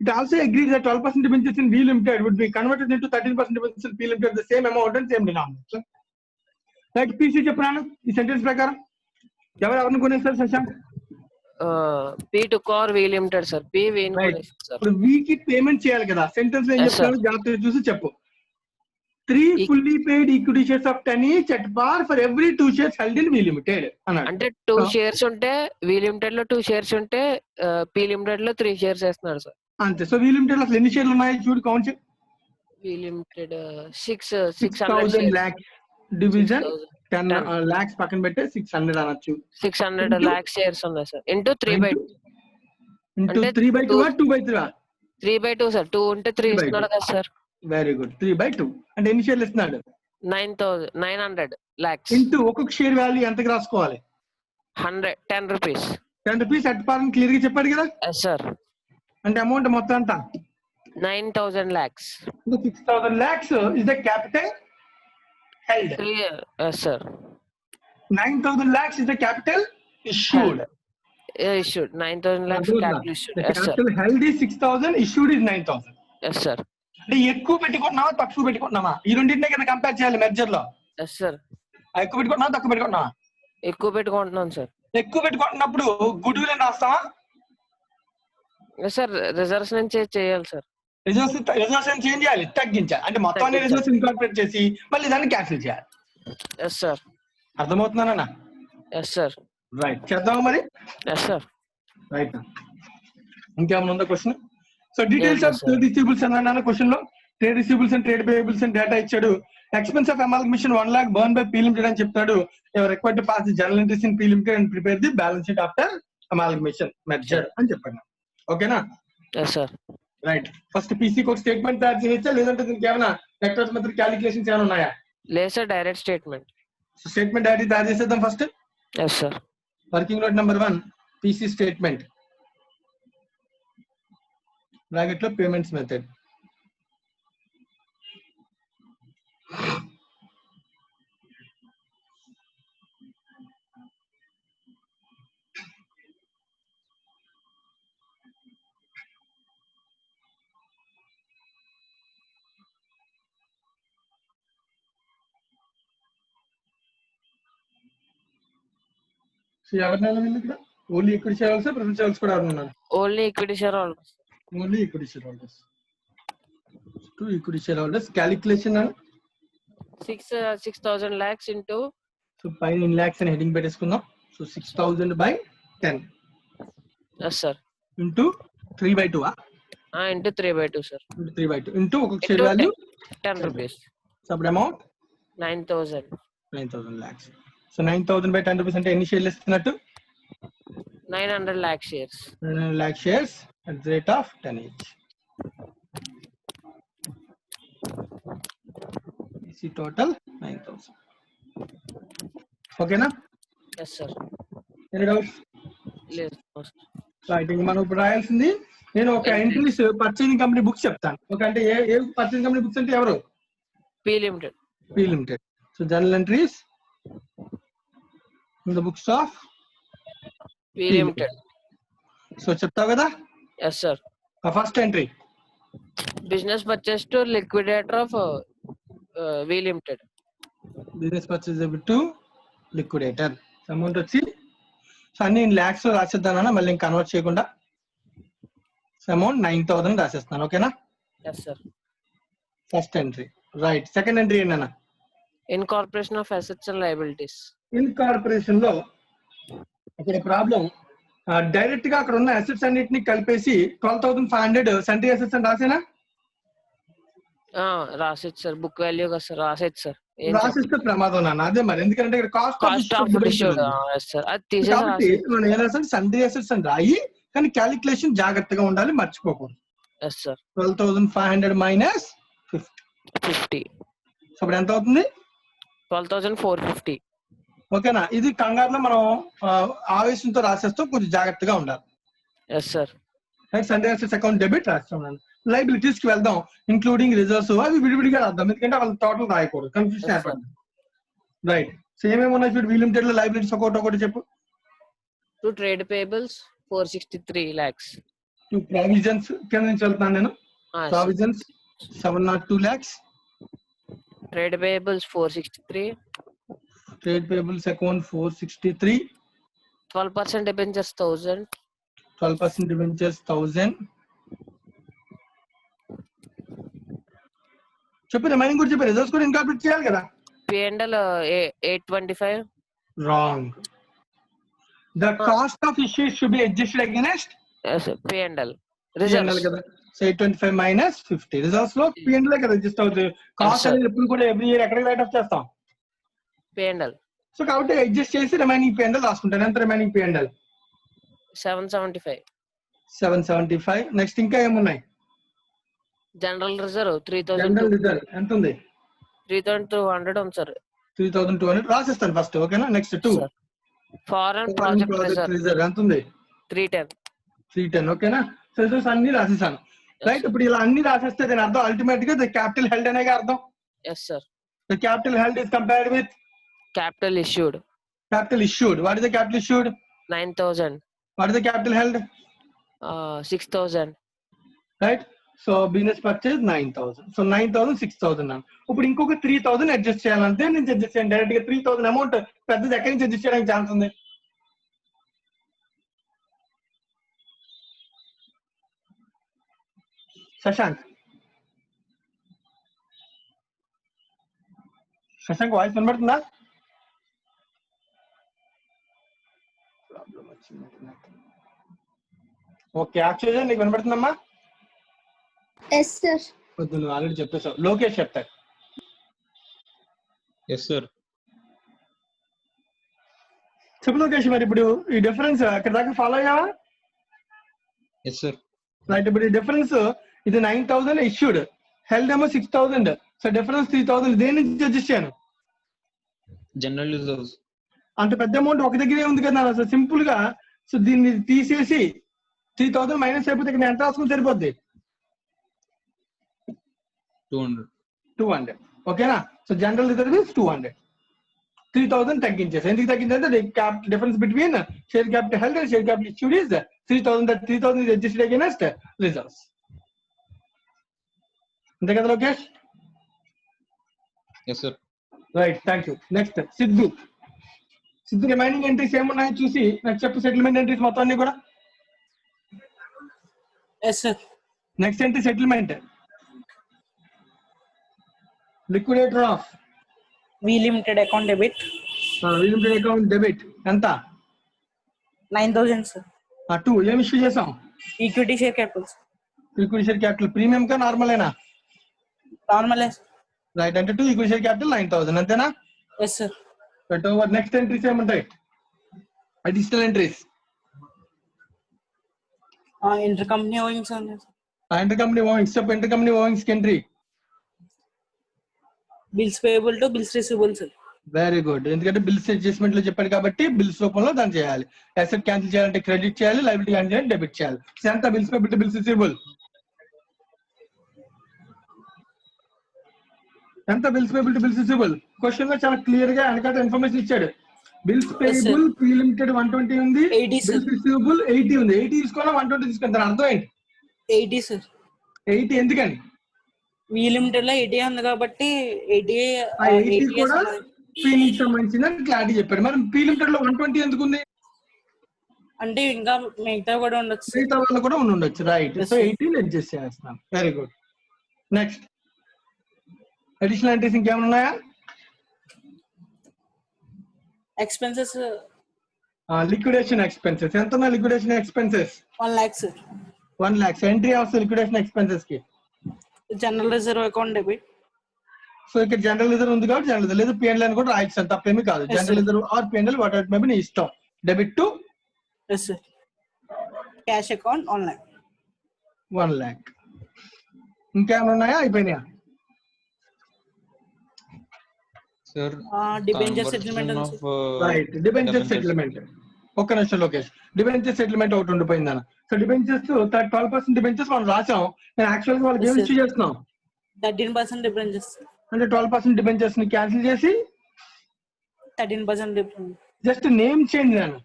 It also agreed that 12% debentures in V Limited would be converted into 13% debentures in P Limited, the same amount and same denominator. Right, PC చెప్పాను ఈ sentence ప్రకారం ఎవరిని కొనేస్తారు Shashank? P to core V Limited సార్. P V sir. ఇప్పుడు V కి payment చేయాలి కదా. సెంటెన్స్ ఏం చెప్తాను జాగ్రత్తగా చూసి చెప్పు. 3 fully paid equity shares of 10 each at par for every 2 shares held in V Limited అన్నాడు. అంటే 2 షేర్స్ ఉంటే V Limited లో 2 షేర్స్ ఉంటే P Limited లో 3 షేర్స్ వేస్తున్నాడు సార్. అంతే. సో V Limited లో అసలు ఎన్ని షేర్లు ఉన్నాయి చూడు, కౌంట్ చేయి. V Limited 6,000 shares. lakhs division 10 10. lakhs పక్కన పెట్టే 600 అనొచ్చు. 600 Into- lakh shares ఉన్నాయి సార్. ఇంటూ 3/2. ఇంటూ అంటే 3/2 2/3 3/2 సార్. 2 ఉంటే 3 3/2. ఇస్తున్నాడు కదా సార్. Very good. 3/2 అంటే ఎన్ని షేర్లు ఇస్తున్నాడు? 900 lakhs. ఇంటూ ఒక్కొక్క షేర్ వాల్యూ ఎంతకి రాసుకోవాలి? 10 rupees. 10 రూపీస్ అట్ పారని క్లియర్ గా చెప్పాడు కదా. Yes sir. అంటే అమౌంట్ మొత్తం ఎంత? 9,000 lakhs. 6,000 lakhs is the capital held. Yes sir. 9,000 lakhs is the capital issued. Issued 9,000 lakhs capital issued. The Yes sir. capital held is 6,000, issued is 9,000. Yes sir. అంటే ఎక్కువ పెట్టుకుంటున్నావా తక్కువ పెట్టుకుంటున్నావా? ఈ రెండింటినే కదా కంపేర్ చేయాలి merger లో. Yes sir. ఎక్కువ పెట్టుకుంటున్నావా తక్కువ పెట్టుకుంటున్నావా? ఎక్కువ పెట్టుకుంటున్నాను సార్. ఎక్కువ పెట్టుకుంటున్నప్పుడు గుడ్ విల్ అని రాస్తావా? Yes sir. రిజర్వ్స్ నుంచి చేయాలి సార్. రిజర్వ్స్ చేంజ్ చేయాలి, తగ్గించాలి. అంటే మొత్తం అన్ని రిజర్వ్స్ ఇన్కార్పొరేట్ చేసి మళ్ళీ దాన్ని క్యాన్సిల్ చేయాలి. Yes sir. అర్థమవుతున్నానా? Yes sir. రైట్, చేద్దామా మరి? Yes sir. రైట్. ఇంకేమైనా ఉందా question? So details of Yes, sir. Trade receivables అన్నాను క్వశ్చన్ లో. Trade receivables and trade payables అని డేటా ఇచ్చాడు. Expense of amalgamation 1 lakh borne by P Limited అని చెప్తాడు. ఎవరు required to pass the journal entries in P Limited and prepare the balance sheet after amalgamation merger అని చెప్పాను. ఓకేనా? Yes sir. Right. First పీసీకి ఒక statement తయారు చేయొచ్చా, లేదంటే దీనికి ఏమైనా వెక్టర్స్ మెథడ్ క్యాలిక్యులేషన్స్ ఏమైనా ఉన్నాయా? లేదు సార్. Direct statement. స్టేట్మెంట్ డైరెక్ట్ తయారు చేసేద్దాం first. Yes sir. Working note number 1 PC statement bracket లో పేమెంట్స్ మెథడ్. ఎవరినైనా వీళ్ళు ఇక్కడ only equity share holders, preference share holders కూడా ఉన్నారు. Only equity share holders. Only equity share holders. To equity share holders calculation అని 6,000 lakhs into. So పైన in lakhs అని heading పెట్టేసుకుందాం. So 6,000 by 10 yes sir. Into 3/2 into 3/2 sir. 3/2 into ఒక్కొక్క share Into value 10 rupees. So అప్పుడు amount 9,000. 9,000 lakhs. So 9,000 by 10 rupees అంటే ఎన్ని షేర్లు ఇస్తున్నట్టు? 900 lakh shares. 900 lakh shares at the rate of 10 each. DC total 9,000. ఓకేనా? Yes sir. Any doubts? లేదు. Right. ఇంక మనం ఇప్పుడు రాయాల్సింది, నేను ఒక ఎంట్రీస్ పర్చేసింగ్ కంపెనీ బుక్స్ చెప్తాను. ఒక అంటే ఏ పర్చేసింగ్ కంపెనీ బుక్స్ అంటే ఎవరు? P Limited. P Limited. So journal entries in the books of P Limited. So చెప్తావు కదా. Yes sir. First entry Business purchase to liquidator of V Limited. Business purchase to liquidator. Amount వచ్చి so అన్ని లాక్స్ లో రాసేద్దానన్నా, మళ్ళీ convert చేయకుండా. Amount 9,000 రాసేస్తున్నాను. ఓకేనా? Yes sir. First entry. Right. Second entry ఏంటన్నా? Incorporation of assets and liabilities. Incorporation లో అక్కడ ప్రాబ్లం, డైరెక్ట్ గా అక్కడ ఉన్న అసెట్స్ అన్నిటిని కలిపేసి 12,500 సెంట్రీ అసెట్స్ అని రాసేనా? రాసేది సార్. బుక్ వాల్యూ కదా సార్. రాసేది సార్. రాసిస్తే ప్రమాదం నాన్న. అదే మరి, ఎందుకంటే ఇక్కడ cost of issued. Yes sir. అది తీసేసి కాబట్టి మనం ఏం రాసాం, సండే అసెట్స్ అని రాయి, కానీ క్యాలిక్యులేషన్ జాగ్రత్తగా ఉండాలి, మర్చిపోకూడదు. Yes sir. 12,500 minus 50. సో అప్పుడు ఎంత అవుతుంది? 12,450. ఓకేనా? ఇది కంగారులో మనం ఆవేశంతో రాసేస్తాం, కొంచెం జాగ్రత్తగా ఉండాలి. Yes sir. Right. Sundry assets account debit రాస్తాం. లైబిలిటీస్ కి వెళ్దాం, ఇంక్లూడింగ్ రిజర్వ్స్, అవి విడివిడిగా రాద్దాం, ఎందుకంటే వాళ్ళ టోటల్ రాయకూడదు, కన్ఫ్యూజన్ ఏర్పడుతుంది. రైట్. సో ఏమేమి ఉన్నాయి చూడు, V Limited లో లైబిలిటీస్ ఒకటి చెప్పు. To trade payables 463 lakhs. To provisions కింద నుంచి వెళ్తున్నాను నేను. Provisions 702 lakhs. Trade payables 463. Trade payables account 463. 12% debentures 1,000. 12% debentures 1,000. చెప్పు, రిమైనింగ్ కూడా చెప్పు. రిజర్వ్స్ కూడా ఇన్కార్పొరేట్ చేయాలి కదా. P&L 825. Wrong. The cost of issues should be adjusted against Yes, P&L. Reserves కదా. సో 825 మైనస్ 50 రిజర్వ్స్ లో P&L కదా అడ్జస్ట్ అవుతుంది. Cost sir. అనేది ఎప్పుడు కూడా ఎవ్రీ ఇయర్ ఎక్కడికి రైట్ ఆఫ్ చేస్తాం. P&L సో కాబట్టి అడ్జస్ట్ చేసి రిమైనింగ్ P&L రాసుకుంటాను. ఎంత రిమైనింగ్ P&L? 775. 775. నెక్స్ట్ ఇంకా ఏమున్నాయి? General reserve general 3000. రిజర్వ్ ఎంత ఉంది? 3200 ఉంది సార్. 3200 రాసిస్తాను ఫస్ట్. ఓకేనా. Next 2 foreign project project reserve reserve ఎంత ఉంది? 310. 310. ఓకేనా. సో రిజర్వ్స్ అన్ని రాసేసాను. రైట్. ఇప్పుడు ఇలా అన్ని రాసేస్తే దీని అర్థం అల్టిమేట్ గా ద క్యాపిటల్ హెల్డ్ అనేగా అర్థం. Yes sir. The capital held is compared with capital issued capital issued. What is the capital issued? 9000. What is the capital held? 6000. Right. So business purchase 9000. So 9000 6000 అన్న. ఇప్పుడు ఇంకొక 3000 adjust చేయాలంటే నేను adjust చేయండి. Direct గా 3000 amount పెద్దది ఎక్కడి నుంచి అడ్జస్ట్ చేయడానికి ఛాన్స్ ఉంది? శశాంక్ వాయిస్ వినబడుతుందా? ఓకే. యాక్చువల్గా నీకు వినబడుతుందమ్మా? Yes sir. వద్దు, నువ్వు ఆల్రెడీ చెప్పేసావు. లోకేష్ చెప్తాడు. Yes, sir. చెప్పు లోకేష్. మరి ఇప్పుడు ఈ డిఫరెన్స్ అక్కడ దాకా ఫాలో అయ్యావా? Yes, sir. రైట్. ఇప్పుడు ఈ డిఫరెన్స్ ఇది 9000 ఇష్యూడ్, హెల్డ్ ఏమో 6000. So difference 3000. దేని నుంచి అడ్జస్ట్ చేయను? General reserves. అంత పెద్ద అమౌంట్ ఒక దగ్గరే ఉంది కదా. సో సింపుల్ గా సో దీన్ని తీసేసి 3000 మైనస్ అయిపోతే ఇక్కడ ఎంత రాసుకుని సరిపోద్ది? 200. ఓకేనా. So general reserve is 200. 3000 తగ్గించేసి. ఎందుకు తగ్గించంటే difference between share capital held and share capital issued is 3000. That 3000 is adjusted against reserves. అంతే కదా Lokesh? Yes, sir. Right. Thank you. Next Siddhu remaining entries ఏమున్నాయో చూసి నాకు చెప్పు. సెటిల్మెంట్ ఎంట్రీస్ మొత్తం అన్ని కూడా. Yes sir. Next entry settlement. Liquidator of V limited account debit. Limited account debit ఎంత? 9000 సార్. 2 ఏం ఇష్యూ చేసాం? Equity share capital. Equity share capital premium కా నార్మలేనా? నార్మల్. రైట్. అంటే 2 ఈక్విటీ షేర్ క్యాపిటల్ 9000 అంతేనా? Yes sir. But over next entries ఏముంటాయి? Additional entries. Inter company owings అండి. Inter company owings. చెప్పు. Inter company owings entry. Bills payable to bills receivable sir. Very good. ఎందుకంటే bills adjustment లో చెప్పాడు కాబట్టి bills రూపంలో దాన్ని చేయాలి. అసెట్ క్యాన్సిల్ చేయాలంటే క్రెడిట్ చేయాలి, లైబిలిటీ క్యాన్సిల్ చేయాలంటే డెబిట్ చేయాలి. ఎంత? Bills payable to bills receivable ఎంత? Bills payable to bills receivable question లో చాలా క్లియర్ గా వెనకాల ఇన్ఫర్మేషన్ ఇచ్చాడు. బిల్స్ పేయబుల్ పీ లిమిటెడ్ 120 ఉంది, బిల్స్ రిసీవబుల్ 80 ఉంది. 80 తీసుకోవాలా 120 తీసుకుంటాను? అర్థం ఏంటి? 80 సార్. 80 ఎందుకని? వి లిమిటెడ్ లో 80 ఉంది కాబట్టి 80 కూడా పీ కి సంబంధించిందని క్లారిటీ చెప్పాడు. మరి పీ లిమిటెడ్ లో 120 ఎందుకు ఉంది? అంటే ఇంకా మిగతా కూడా ఉండొచ్చు. మిగతా వాళ్ళు కూడా ఉండొచ్చు. రైట్. సో 80 అడ్జస్ట్ చేస్తాం. Very good. Next additional entries ఇంకేమైనా ఉన్నాయా? ఎక్స్పెన్సెస్. లిక్విడేషన్ ఎక్స్పెన్సెస్ ఎంత ఉన్నాయి? Liquidation expenses 1 lakh sir. 1 lakh. Entry వస్తుంది లిక్విడేషన్ ఎక్స్పెన్సెస్ కి. General reserve account debit. So ఇక్కడ జనరల్ రిజర్వ్ ఉంది కాబట్టి జనరల్ రిజర్వ్ లేదు. P&L అని కూడా రాయొచ్చు. తప్పేమీ కాదు. General reserve or P&L whatever maybe నీ ఇష్టం. Debit to yes sir. Cash account 1 lakh. 1 lakh. ఇంకేమైనా ఉన్నాయా? అయిపోయినాయా? Sir. Debenture settlement of right. Debenture settlement. ఒక్క నిమిషం లోకేష్. డిబెంచర్ సెటిల్మెంట్ ఒకటి ఉండిపోయింది అన్న. సో డిబెంచర్స్ 12% డిబెంచర్స్ మనం రాసాం. నేను యాక్చువల్ గా వాళ్ళకి ఏం ఇష్యూ చేస్తున్నాం? 13% డిబెంచర్స్. అంటే 12% డిబెంచర్స్ ని క్యాన్సిల్ చేసి 13% డిబెంచర్. జస్ట్ నేమ్ చేంజ్ నేను.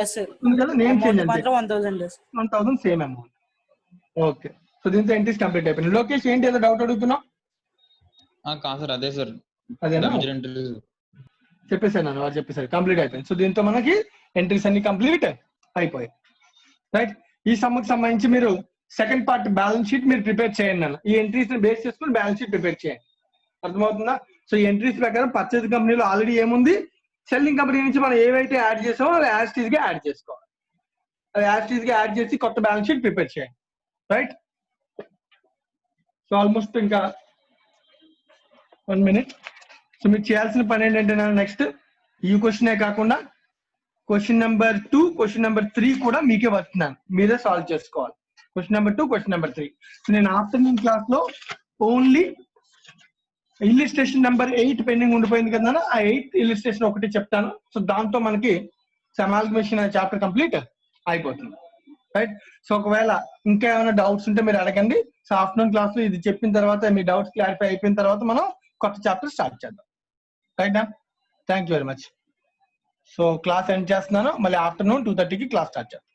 Yes sir. ఉంది కదా నేమ్ చేంజ్ అంటే మాత్రం 1000 సేమ్ అమౌంట్. ఓకే. సో దీంతో ఎంట్రీస్ కంప్లీట్ అయిపోయింది. లోకేష్ ఏంటి ఏదో డౌట్ అడుగుతున్నావు? కాదు సార్, అదే సార్. అదేనా? చెప్పేసాను నన్ను. వాళ్ళు చెప్పేసారు కంప్లీట్ అయిపోయింది. సో దీంతో మనకి ఎంట్రీస్ అన్ని కంప్లీట్ అయిపోయాయి. రైట్. ఈ సమ్కి సంబంధించి మీరు సెకండ్ పార్ట్ బ్యాలెన్స్ షీట్ మీరు ప్రిపేర్ చేయండి నన్ను. ఈ ఎంట్రీస్ ని బేస్ చేసుకుని బ్యాలెన్స్ షీట్ ప్రిపేర్ చేయండి. అర్థమవుతుందా? సో ఈ ఎంట్రీస్ ప్రకారం పర్చేజ్ కంపెనీలో ఆల్రెడీ ఏముంది, సెల్లింగ్ కంపెనీ నుంచి మనం ఏవైతే యాడ్ చేసామో అవి యాజ్ టీజ్ గా యాడ్ చేసుకోవాలి. అవి యాజ్ టీజ్ గా యాడ్ చేసి కొత్త బ్యాలెన్స్ షీట్ ప్రిపేర్ చేయండి. రైట్. సో ఆల్మోస్ట్ ఇంకా 1 minute. సో మీరు చేయాల్సిన పని ఏంటంటే నెక్స్ట్ ఈ క్వశ్చనే కాకుండా క్వశ్చన్ నెంబర్ 2, క్వశ్చన్ నెంబర్ 3 కూడా మీకే వస్తున్నాను, మీరే సాల్వ్ చేసుకోవాలి. Question number 2, question number 3. So నేను ఆఫ్టర్నూన్ క్లాస్ లో ఓన్లీ ఇల్లిస్ట్రేషన్ నెంబర్ 8 పెండింగ్ ఉండిపోయింది కదా, ఆ 8th ఇల్లిస్ట్రేషన్ ఒకటి చెప్తాను. సో దాంతో మనకి అమాల్గమేషన్ అనే చాప్టర్ కంప్లీట్ అయిపోతుంది. రైట్. సో ఒకవేళ ఇంకా ఏమైనా డౌట్స్ ఉంటే మీరు అడగండి. సో ఆఫ్టర్నూన్ క్లాస్ లో ఇది చెప్పిన తర్వాత మీ డౌట్స్ క్లారిఫై అయిపోయిన తర్వాత మనం కొత్త చాప్టర్ స్టార్ట్ చేద్దాం. Right. Thank you very much. So class end చేస్తున్నాను. మళ్ళీ ఆఫ్టర్నూన్ 2:30కి క్లాస్ స్టార్ట్ చేద్దాం.